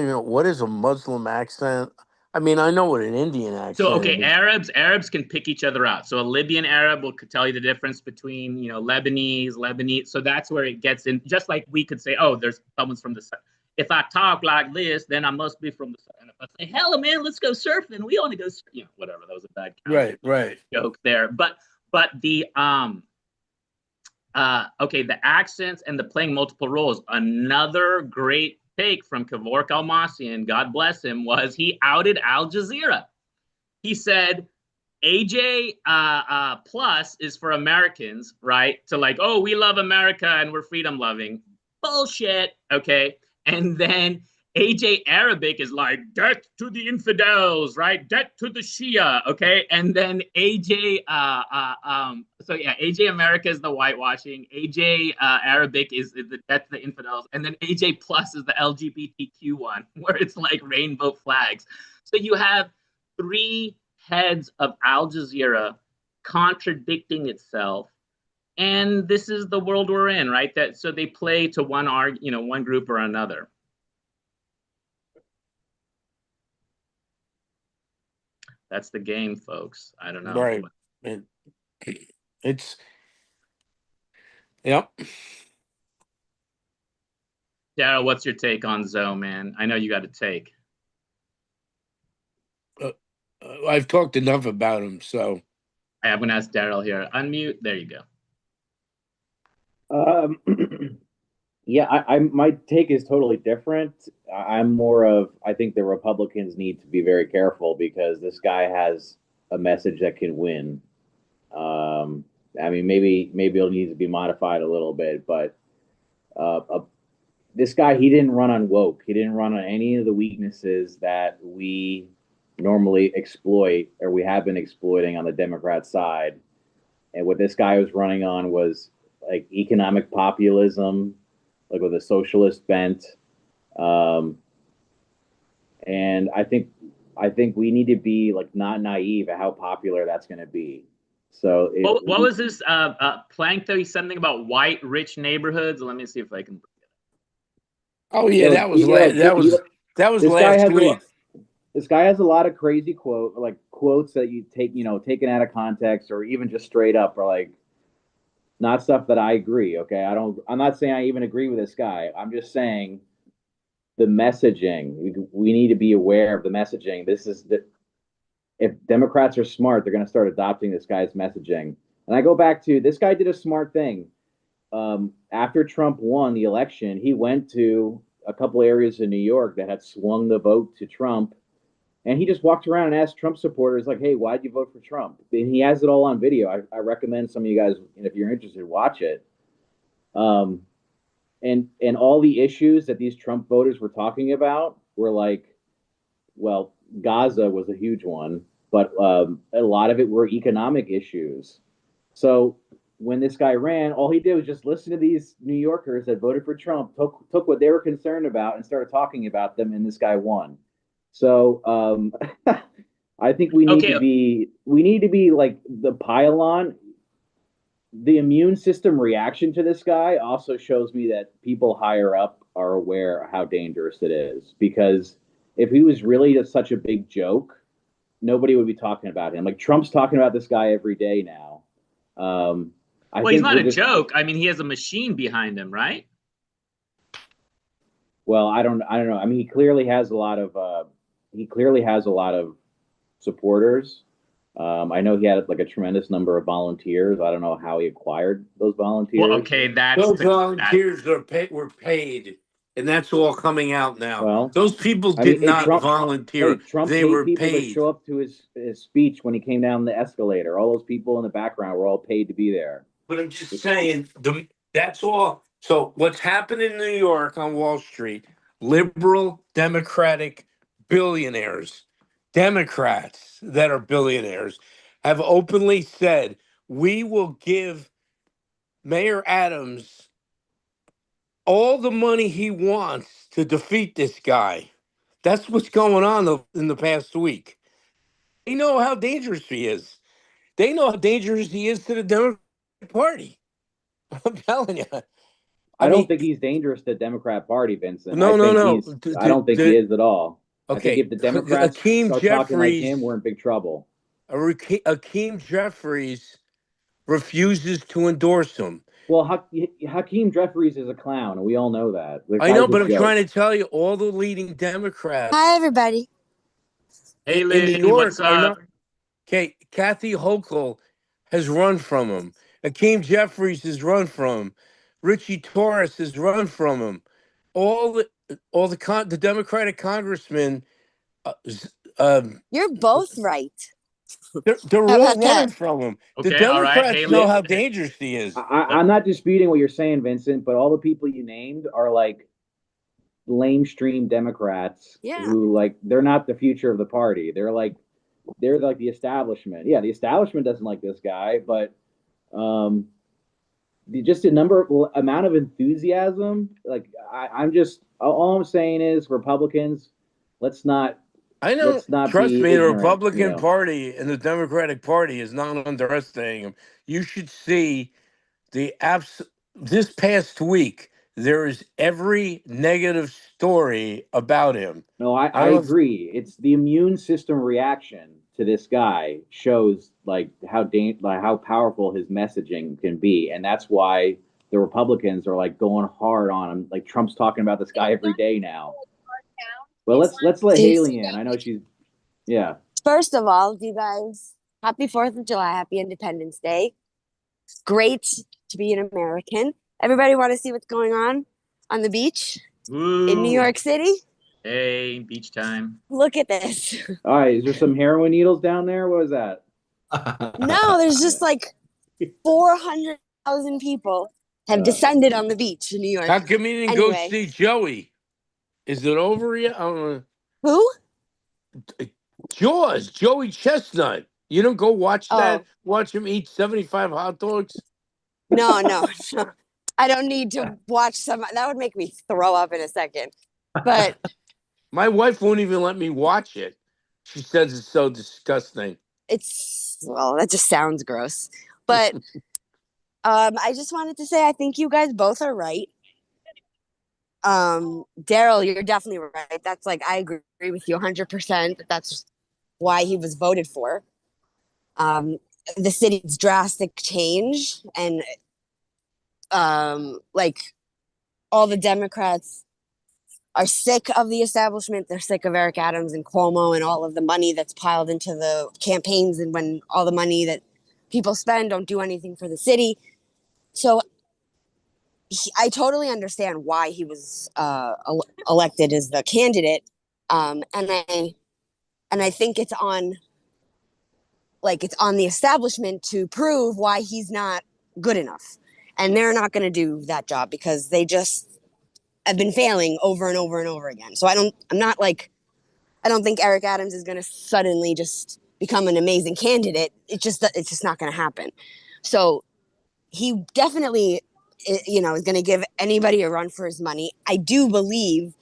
know what is a Muslim accent. I mean, I know what an Indian accent So, okay, is. Arabs can pick each other out. So a Libyan Arab will tell you the difference between, Lebanese. So that's where it gets in. Just like we could say, oh, there's someone's from the south. If I talk like this, then I must be from the south. And if I say, hell, man, let's go surfing. We want to go, whatever. That was a bad Right. joke there. But the the accents and the playing multiple roles. Another great take from Kevork Almasian, God bless him, was he outed Al Jazeera. He said AJ plus is for Americans, right? To like, oh, we love America and we're freedom loving. Bullshit. Okay. And then AJ Arabic is like, death to the infidels, right? Death to the Shia. Okay. And then AJ, AJ America is the whitewashing. AJ Arabic is the death to the infidels. And then AJ plus is the LGBTQ one, where it's like rainbow flags. So you have 3 heads of Al Jazeera contradicting itself. And this is the world we're in, right? So they play to one group or another. That's the game, folks. I don't know. Right. It's, yep. Daryl, what's your take on Zoe, man? I know you got a take. I've talked enough about him, so. I'm going to ask Daryl here. Unmute. There you go. Yeah, my take is totally different. I'm more of, I think the Republicans need to be very careful because this guy has a message that can win. I mean, maybe it'll need to be modified a little bit, but this guy, he didn't run on woke. He didn't run on any of the weaknesses that we normally exploit or we have been exploiting on the Democrat side. And what this guy was running on was like economic populism, like with a socialist bent. And I think we need to be like not naive at how popular that's going to be. So what was this plank though? He's something about white rich neighborhoods. Let me see if I can. Oh yeah, that was last week. This guy has a lot of crazy quotes that you take, taken out of context or even just straight up are like not stuff that I agree. Okay. I'm not saying I even agree with this guy. I'm just saying the messaging, we need to be aware of the messaging. If Democrats are smart, they're going to start adopting this guy's messaging. And I go back to this guy did a smart thing. After Trump won the election, he went to a couple areas in New York that had swung the vote to Trump. And he just walked around and asked Trump supporters, like, hey, why'd you vote for Trump? And he has it all on video. I recommend some of you guys, if you're interested, watch it. And all the issues that these Trump voters were talking about were like, well, Gaza was a huge one, but a lot of it were economic issues. So when this guy ran, all he did was just listen to these New Yorkers that voted for Trump, took what they were concerned about and started talking about them, and this guy won. So I think we need to be like the pylon. The immune system reaction to this guy also shows me that people higher up are aware how dangerous it is. Because if he was really just such a big joke, nobody would be talking about him. Like Trump's talking about this guy every day now. Well, he's not a joke. I mean, he has a machine behind him, right? Well, I don't know. I mean, he clearly has a lot of supporters. I know he had like a tremendous number of volunteers. I don't know how he acquired those volunteers. Well, okay, those volunteers were paid, and that's all coming out now. Well, those people did not volunteer. Trump they paid were people paid to show up to his speech when he came down the escalator. All those people in the background were all paid to be there. But I'm just saying, that's all. So what's happening in New York on Wall Street, liberal, democratic billionaires, Democrats that are billionaires, have openly said, we will give Mayor Adams all the money he wants to defeat this guy. That's what's going on in the past week. They know how dangerous he is. They know how dangerous he is to the Democratic Party. I'm telling you. I don't think he's dangerous to the Democrat Party, Vincent. No. I don't think he is at all. Okay. I think if the Democrats start talking like him, we're in big trouble. Hakeem Jeffries refuses to endorse him. Well, Hakeem Jeffries is a clown, and we all know that. I know, but I'm trying to tell you, all the leading Democrats. Hi, everybody. Hey, Lee, what's up? Okay, Kathy Hochul has run from him. Hakeem Jeffries has run from him. Richie Torres has run from him. All the Democratic congressmen. You're both right. They're all running from him. Okay, the Democrats Hey, know how dangerous he is. I'm not disputing what you're saying, Vincent, but all the people you named are like lamestream Democrats who like they're not the future of the party. They're like the establishment. Yeah, the establishment doesn't like this guy, but just amount of enthusiasm. Like I'm just all I'm saying is Republicans, let's not. I know. Trust me, the Republican Party and the Democratic Party is not underestimating him. You should see this past week. There is every negative story about him. No, I agree. It's the immune system reaction to this guy shows like how powerful his messaging can be, and that's why the Republicans are like going hard on him. Like Trump's talking about this guy every day now. Well, let's let Haley in. I know she's yeah. First of all, you guys, happy 4th of July, happy Independence Day. Great to be an American. Everybody want to see what's going on the beach in New York City? Hey, beach time. Look at this. All right, is there some heroin needles down there? What was that? No, there's just like 400,000 people have descended on the beach in New York. How come you didn't go see Joey? Is it over yet? I don't know. Who? Jaws, Joey Chestnut. You don't go watch that? Watch him eat 75 hot dogs? No. I don't need to watch some. That would make me throw up in a second. But my wife won't even let me watch it. She says it's so disgusting. Well, that just sounds gross. But I just wanted to say I think you guys both are right. Daryl, you're definitely right. That's like, I agree with you 100%. That's why he was voted for. The city's drastic change and like all the Democrats are sick of the establishment. They're sick of Eric Adams and Cuomo and all of the money that's piled into the campaigns, and when all the money that people spend don't do anything for the city. So I totally understand why he was elected as the candidate, and I think it's on the establishment to prove why he's not good enough, and they're not going to do that job because they just have been failing over and over and over again. So I don't think Eric Adams is going to suddenly just become an amazing candidate. It's just not going to happen. So he definitely, is going to give anybody a run for his money. I do believe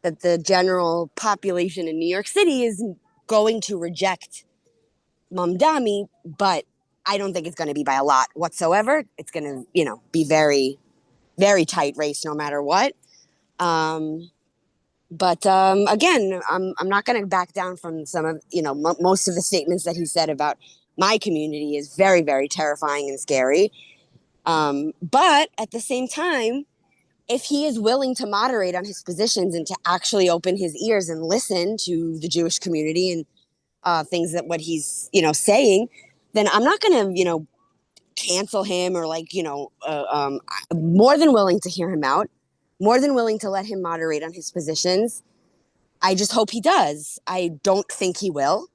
that the general population in New York City is going to reject Mamdani, but I don't think it's going to be by a lot whatsoever. It's going to, be very, very tight race no matter what. But again, I'm not going to back down from some of, most of the statements that he said about my community is very, very terrifying and scary. But at the same time, if he is willing to moderate on his positions and to actually open his ears and listen to the Jewish community and things that what he's, saying, then I'm not going to, cancel him or I'm more than willing to hear him out, more than willing to let him moderate on his positions. I just hope he does. I don't think he will.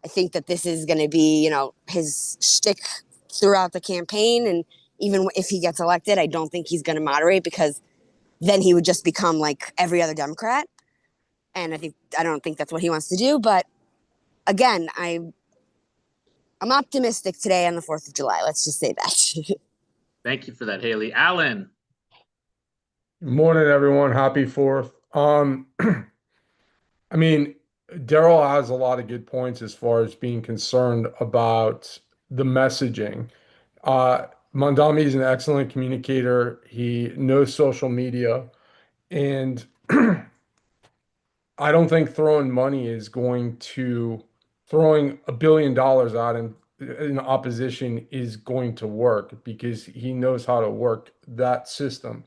I think that this is going to be, his shtick throughout the campaign. And even if he gets elected, I don't think he's going to moderate, because then he would just become like every other Democrat. And I don't think that's what he wants to do. But again, I'm optimistic today on the 4th of July. Let's just say that. Thank you for that, Haley. Alan. Morning, everyone. Happy 4th. I mean, Daryl has a lot of good points as far as being concerned about the messaging. Mandami is an excellent communicator. He knows social media, and I don't think throwing $1 billion out in opposition is going to work, because he knows how to work that system.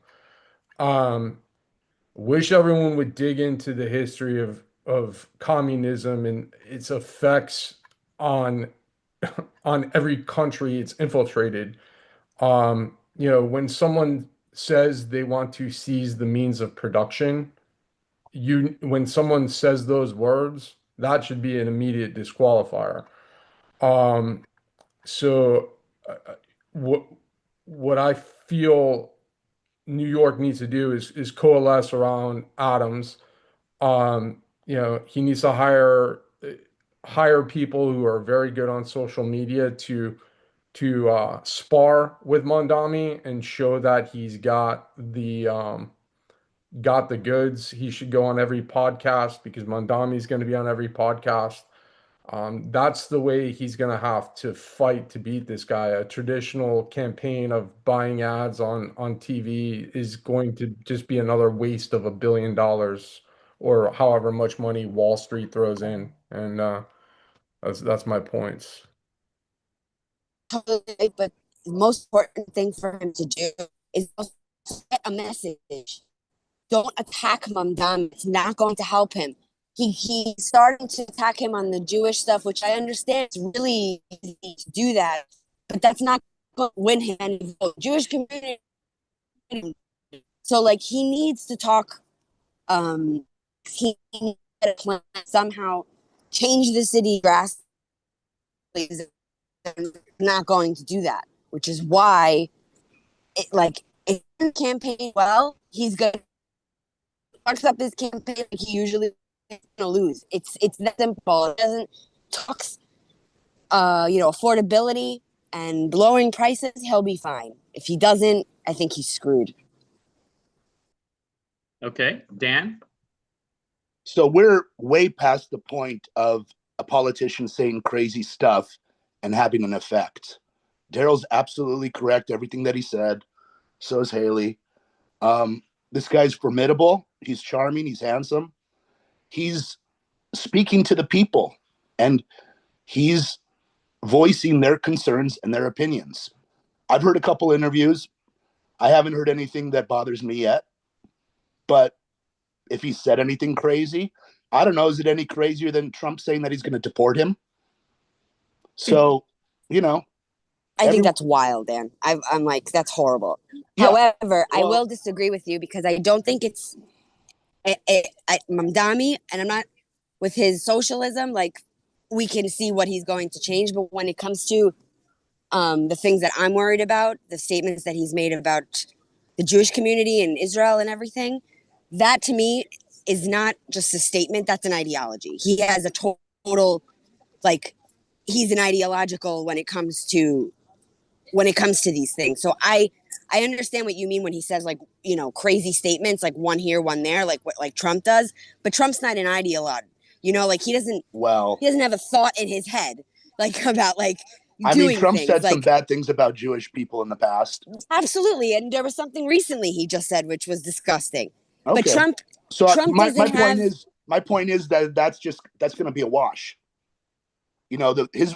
Wish everyone would dig into the history of communism and its effects on every country it's infiltrated. When someone says they want to seize the means of production, when someone says those words, that should be an immediate disqualifier. So what I feel New York needs to do is coalesce around Adams. He needs to hire people who are very good on social media to spar with Mondami and show that he's got the goods. He should go on every podcast, because Mondami's going to be on every podcast. That's the way he's going to have to fight to beat this guy. A traditional campaign of buying ads on TV is going to just be another waste of $1 billion or however much money Wall Street throws in. And that's my points. But the most important thing for him to do is get a message. Don't attack Mamdani. It's not going to help him. He's starting to attack him on the Jewish stuff, which I understand it's really easy to do that, but that's not going to win him any vote. Jewish community. So like he needs to talk. He needs to plan somehow change the city drastically. They're not going to do that, which is why if he campaign well, he's gonna fucks up his campaign like he usually gonna lose. It's that simple. It doesn't talks affordability and lowering prices, he'll be fine. If he doesn't, I think he's screwed. Okay, Dan. So we're way past the point of a politician saying crazy stuff and having an effect. Daryl's absolutely correct, everything that he said. So is Haley. This guy's formidable. He's charming. He's handsome. He's speaking to the people, and he's voicing their concerns and their opinions. I've heard a couple interviews. I haven't heard anything that bothers me yet. But if he said anything crazy, I don't know. Is it any crazier than Trump saying that he's going to deport him? So, I think that's wild, Dan. I'm like, that's horrible. Yeah. However, I will disagree with you because I don't think it's Mamdani, and I'm not with his socialism. Like, we can see what he's going to change, but when it comes to the things that I'm worried about, the statements that he's made about the Jewish community and Israel and everything, that to me is not just a statement. That's an ideology. He has a total, he's an ideological when it comes to these things. So I understand what you mean when he says crazy statements, like one here, one there, like Trump does. But Trump's not an ideologue. He doesn't have a thought in his head about Trump things. said some bad things about Jewish people in the past. Absolutely, and there was something recently he just said which was disgusting. Okay. But Trump. So Trump my point is that that's going to be a wash. His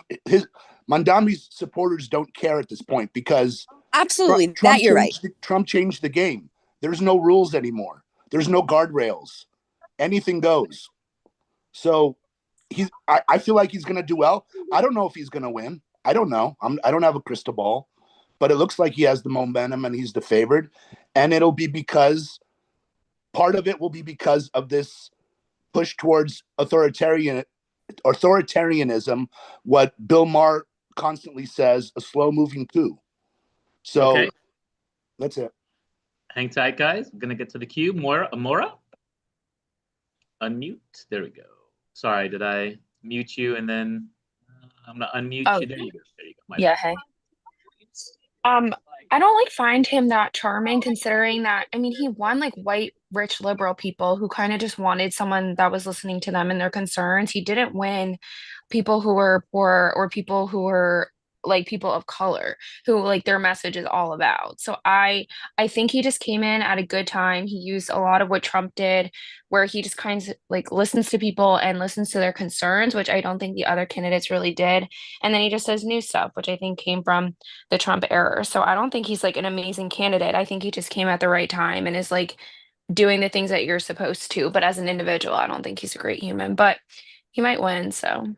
Mamdani's supporters don't care at this point because absolutely you're right. Trump changed the game. There's no rules anymore. There's no guardrails. Anything goes. So I feel like he's going to do well. I don't know if he's going to win. I don't know. I don't have a crystal ball, but it looks like he has the momentum and he's the favored. And it'll be because part of it will be because of this push towards authoritarianism, what Bill Maher constantly says, a slow-moving coup. So that's it. Hang tight, guys. I'm going to get to the queue. Amora? Unmute. There we go. Sorry, did I mute you and then I'm going to unmute you? There you go. Yeah, hey. I don't find him that charming considering that, he won white, rich, liberal people who kind of just wanted someone that was listening to them and their concerns. He didn't win people who were poor or people who were people of color who their message is all about. So I think he just came in at a good time. He used a lot of what Trump did, where he just kind of listens to people and listens to their concerns, which I don't think the other candidates really did. And then he just says new stuff, which I think came from the Trump era. So I don't think he's an amazing candidate. I think he just came at the right time and is doing the things that you're supposed to. But as an individual, I don't think he's a great human, but he might win. So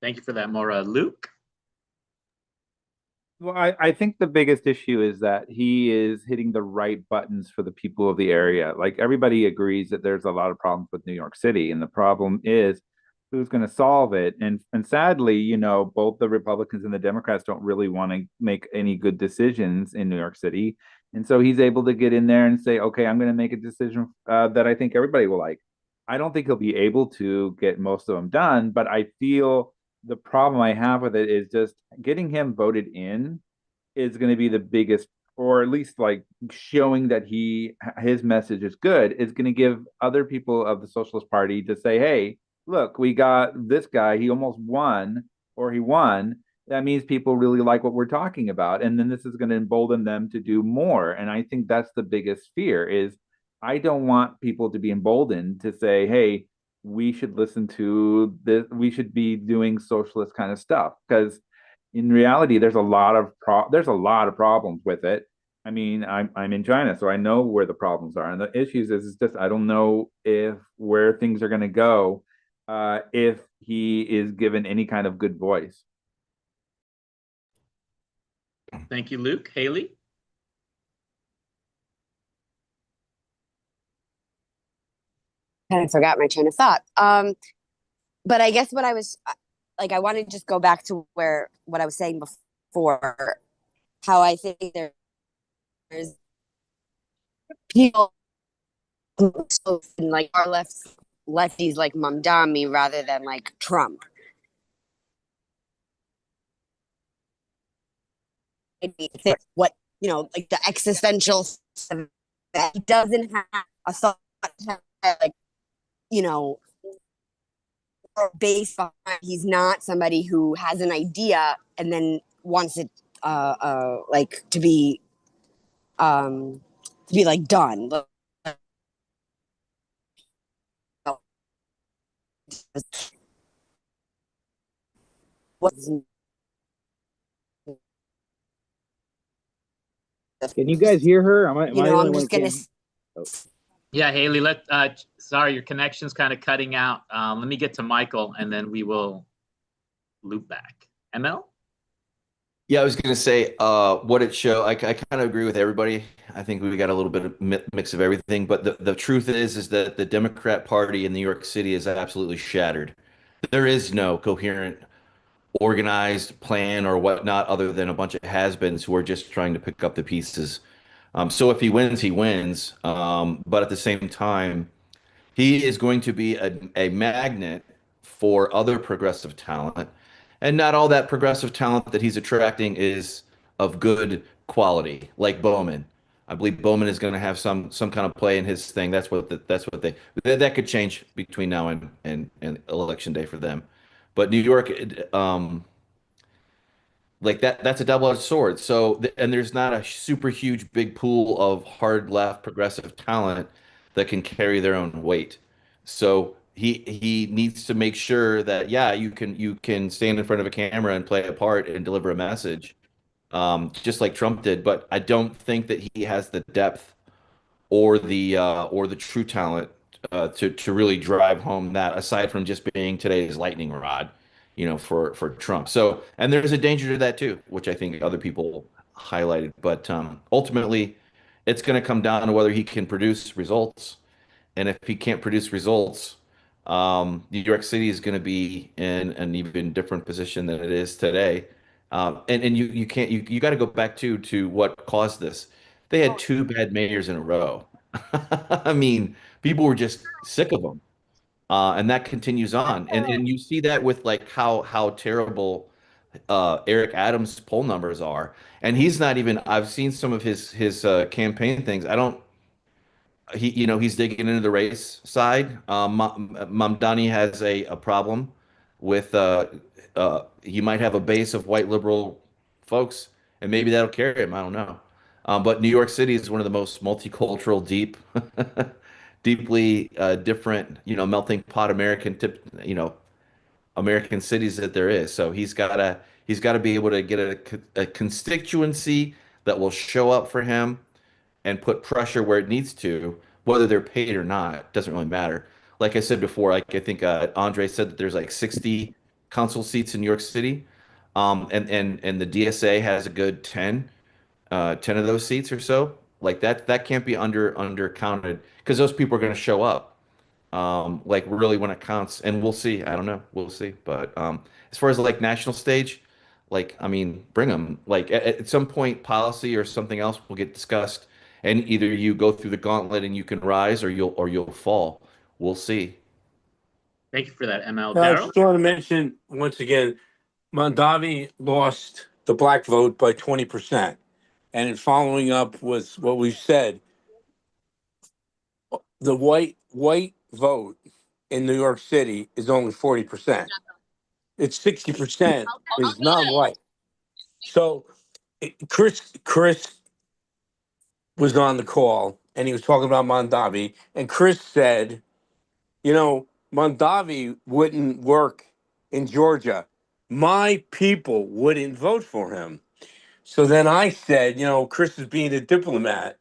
thank you for that, Maura. Luke? Well, I think the biggest issue is that he is hitting the right buttons for the people of the area. Everybody agrees that there's a lot of problems with New York City, and the problem is who's going to solve it. And sadly, both the Republicans and the Democrats don't really want to make any good decisions in New York City. And so he's able to get in there and say, okay, I'm going to make a decision that I think everybody will like. I don't think he'll be able to get most of them done, but I feel the problem I have with it is just getting him voted in is going to be the biggest, or at least showing that his message is good, is going to give other people of the Socialist Party to say, hey, look, we got this guy, he almost won, or he won. That means people really like what we're talking about. And then this is going to embolden them to do more. And I think that's the biggest fear is I don't want people to be emboldened to say, hey, we should listen to this. We should be doing socialist kind of stuff because, in reality, there's a lot of problems with it. I mean, I'm in China, so I know where the problems are, and the issues is just I don't know if where things are going to go if he is given any kind of good voice. Thank you, Luke. Haley? Kind of forgot my train of thought. But I guess what I was like, I want to just go back to what I was saying before, how I think there's people who like are lefties like Mamdani rather than like Trump. What, you know, like the existential that he doesn't have a thought, like, you know, based behind. He's not somebody who has an idea and then wants it like to be like done. Can you guys hear her? Am I the only I'm one just who gonna can't? Yeah, Haley, sorry, your connection's kind of cutting out. Let me get to Michael and then we will loop back. ML? Yeah, I was going to say what it show. I kind of agree with everybody. I think we got a little bit of mix of everything. But the truth is that the Democrat Party in New York City is absolutely shattered. There is no coherent, organized plan or whatnot other than a bunch of has-beens who are just trying to pick up the pieces. So if he wins, he wins. But at the same time, he is going to be a magnet for other progressive talent. And not all that progressive talent that he's attracting is of good quality, like Bowman. I believe Bowman is going to have some kind of play in his thing. That's what that could change between now and election day for them. But New York, like that's a double-edged sword. So and there's not a super huge big pool of hard left progressive talent that can carry their own weight. So he needs to make sure that yeah, you can stand in front of a camera and play a part and deliver a message, just like Trump did. But I don't think that he has the depth or the true talent to really drive home that aside from just being today's lightning rod, for Trump. So, and there's a danger to that too, which I think other people highlighted. But ultimately, it's going to come down to whether he can produce results. And if he can't produce results, New York City is going to be in an even different position than it is today. And you can't you got to go back to what caused this. They had two bad mayors in a row. I mean, people were just sick of them, and that continues on. And you see that with like how terrible Eric Adams' poll numbers are. And he's not even. I've seen some of his campaign things. I don't. He's digging into the race side. Mamdani has a problem with he might have a base of white liberal folks, and maybe that'll carry him. I don't know. But New York City is one of the most multicultural, deeply different, melting pot American cities that there is. So he's gotta be able to get a constituency that will show up for him and put pressure where it needs to, whether they're paid or not, doesn't really matter. Like I said before, like I think Andre said that there's like 60 council seats in New York City, and the DSA has a good 10 of those seats or so. Like that can't be undercounted because those people are going to show up. Like really when it counts, and we'll see. I don't know, we'll see. But as far as like national stage, like I mean, bring them. Like at some point, policy or something else will get discussed, and either you go through the gauntlet and you can rise, or you'll fall. We'll see. Thank you for that, ML. I Daryl? just want to mention once again, Mondavi lost the black vote by 20%. And in following up with what we've said, the white vote in New York City is only 40%. It's 60% is non-white. So Chris was on the call and he was talking about Mondavi, and Chris said, Mondavi wouldn't work in Georgia my people wouldn't vote for him. So then I said, Chris is being a diplomat.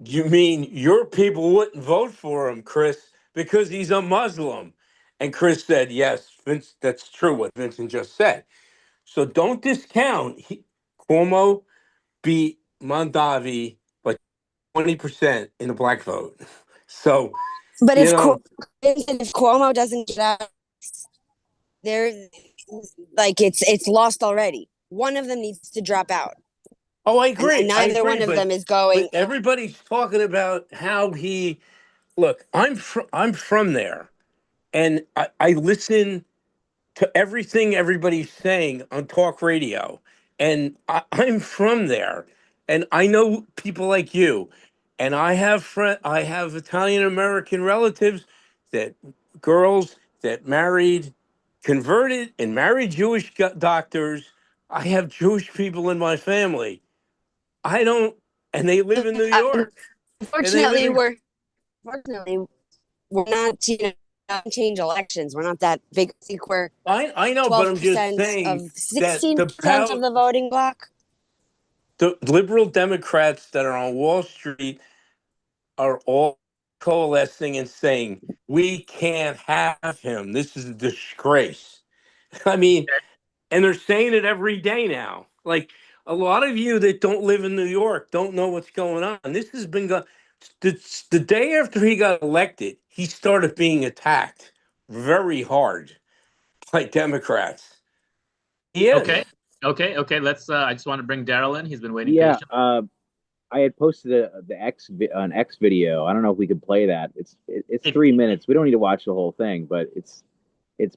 You mean your people wouldn't vote for him, Chris, because he's a Muslim? And Chris said, yes, Vince, that's true what Vincent just said. So don't discount. Cuomo beat Mondavi by 20% in the black vote. So, but if Cuomo doesn't get out, it's lost already. One of them needs to drop out. Oh, I agree. And neither one of them is going. Everybody's talking about how he. Look, I'm from there, and I listen to everything everybody's saying on talk radio, and I'm from there, and I know people like you, and I have Italian American relatives girls that converted and married Jewish doctors. I have Jewish people in my family. I don't, and they live in New York. Unfortunately, we're not change elections. We're not that big. I think we're I know, but I'm just saying of 16% of the voting bloc. The liberal Democrats that are on Wall Street are all coalescing and saying, we can't have him. This is a disgrace. I mean, and they're saying it every day now. Like, a lot of you that don't live in New York don't know what's going on. This has been the day after he got elected, he started being attacked very hard by Democrats. He is. Okay. Let's. I just want to bring Daryl in. He's been waiting. Yeah. Patiently. I had posted an X video. I don't know if we could play that. It's 3 minutes. We don't need to watch the whole thing, but it's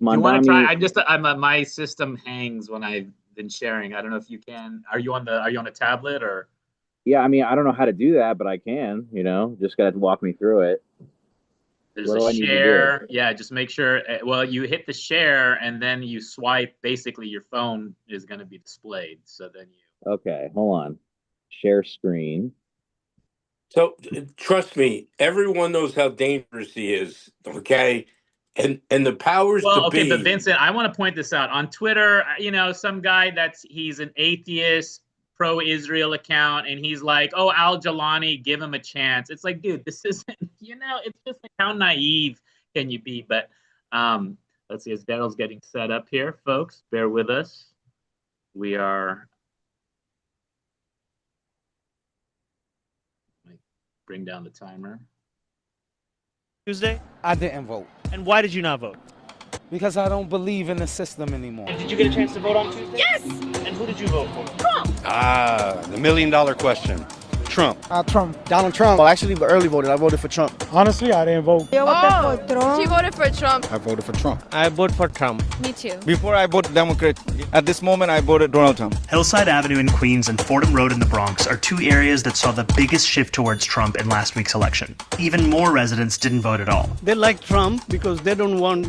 Mondami. You want to try? My system hangs when I've been sharing. I don't know if you can. Are you on a tablet or? Yeah, I mean, I don't know how to do that, but I can. Just gotta walk me through it. There's a share. Yeah, just make sure. Well, you hit the share and then you swipe. Basically, your phone is going to be displayed. So then you. Okay, hold on. Share screen. So trust me, everyone knows how dangerous he is. Okay, and the powers to be. But Vincent, I want to point this out on Twitter. Some guy he's an atheist, pro-Israel account, and he's like, "Oh, Al Jalani, give him a chance." It's like, dude, this isn't. It's just like, how naive can you be? But let's see, as Daryl's getting set up here, folks, bear with us. We are. Bring down the timer. Tuesday? I didn't vote. And why did you not vote? Because I don't believe in the system anymore. And did you get a chance to vote on Tuesday? Yes! And who did you vote for? Trump! The $1 million question. Trump. Trump. Donald Trump. Well, actually, early voted. I voted for Trump. Honestly, I didn't vote. She voted for Trump. I voted for Trump. I voted for Trump. Me too. Before I voted Democrat, at this moment I voted Donald Trump. Hillside Avenue in Queens and Fordham Road in the Bronx are two areas that saw the biggest shift towards Trump in last week's election. Even more residents didn't vote at all. They like Trump because they don't want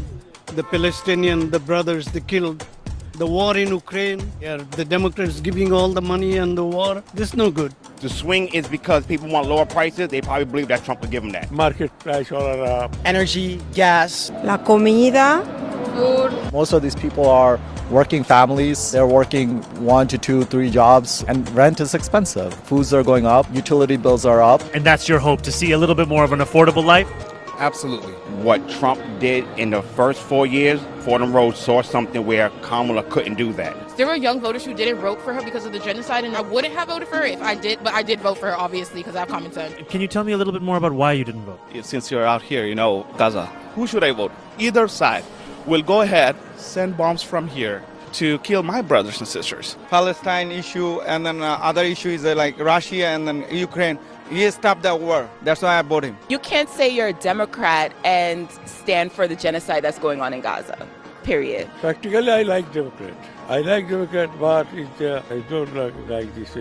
the Palestinian, the brothers they killed. The war in Ukraine, the Democrats giving all the money and the war, this is no good. The swing is because people want lower prices. They probably believe that Trump will give them that. Market price or energy, gas. La comida. Food. Most of these people are working families. They're working 1 to 2, 3 jobs, and rent is expensive. Foods are going up, utility bills are up. And that's your hope, to see a little bit more of an affordable life? Absolutely. What Trump did in the first 4 years, Fordham Road saw something where Kamala couldn't do that. There were young voters who didn't vote for her because of the genocide, and I wouldn't have voted for her if I did, but I did vote for her, obviously, because I have common sense. Can you tell me a little bit more about why you didn't vote? Since you're out here, Gaza, who should I vote? Either side will go ahead, send bombs from here to kill my brothers and sisters. Palestine issue, and then other issue is like Russia and then Ukraine. He stopped that war. That's why I voted him. You can't say you're a Democrat and stand for the genocide that's going on in Gaza, period. Practically, I like Democrat. I like Democrat, but I don't like this.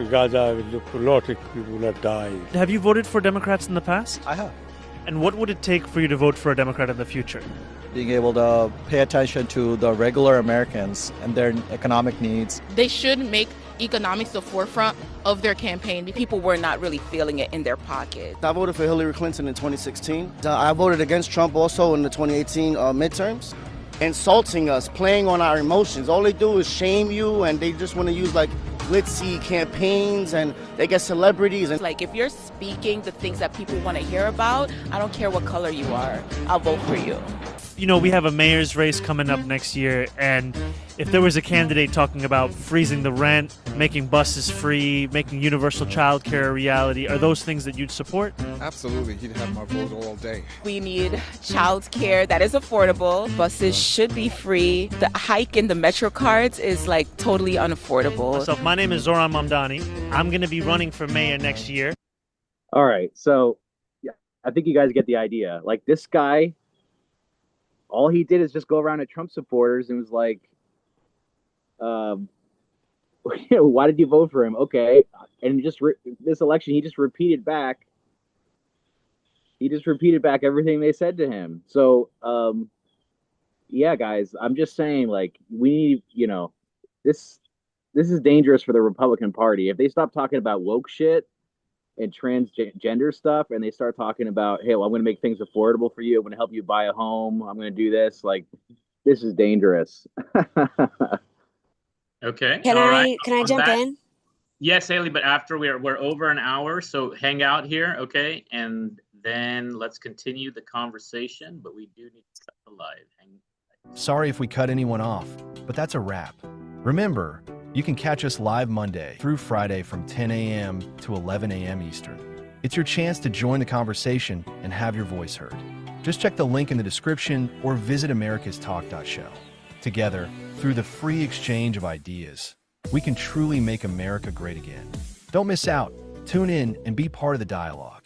Gaza, a lot of people have died. Have you voted for Democrats in the past? I have. And what would it take for you to vote for a Democrat in the future? Being able to pay attention to the regular Americans and their economic needs. They should make economics the forefront of their campaign. People were not really feeling it in their pocket. I voted for Hillary Clinton in 2016. I voted against Trump also in the 2018 midterms. insulting us, playing on our emotions. All they do is shame you, and they just want to use like glitzy campaigns, and they get celebrities. And like, if you're speaking the things that people want to hear about, I don't care what color you are, I'll vote for you. You know, we have a mayor's race coming up next year, and if there was a candidate talking about freezing the rent, making buses free, making universal childcare a reality, are those things that you'd support? Absolutely. He'd have my vote all day. We need childcare that is affordable. Buses should be free. The hike in the Metro cards is like totally unaffordable. My name is Zoran Mamdani. I'm going to be running for mayor next year. All right. So yeah, I think you guys get the idea. Like, this guy, all he did is just go around to Trump supporters and was like, why did you vote for him? Okay. And just this election, he just repeated back everything they said to him. So, yeah, guys, I'm just saying, like, we need, you know, this is dangerous for the Republican Party. If they stop talking about woke shit and transgender stuff, and they start talking about, hey, well, I'm going to make things affordable for you. I'm going to help you buy a home. I'm going to do this. Like, this is dangerous. Okay. Can I jump in? Yes, Haley, but after we're over an hour, so hang out here, okay? And then let's continue the conversation, but we do need to cut the live. Sorry if we cut anyone off, but that's a wrap. Remember, you can catch us live Monday through Friday from 10 a.m. to 11 a.m. Eastern. It's your chance to join the conversation and have your voice heard. Just check the link in the description or visit americastalk.show. Together, through the free exchange of ideas, we can truly make America great again. Don't miss out. Tune in and be part of the dialogue.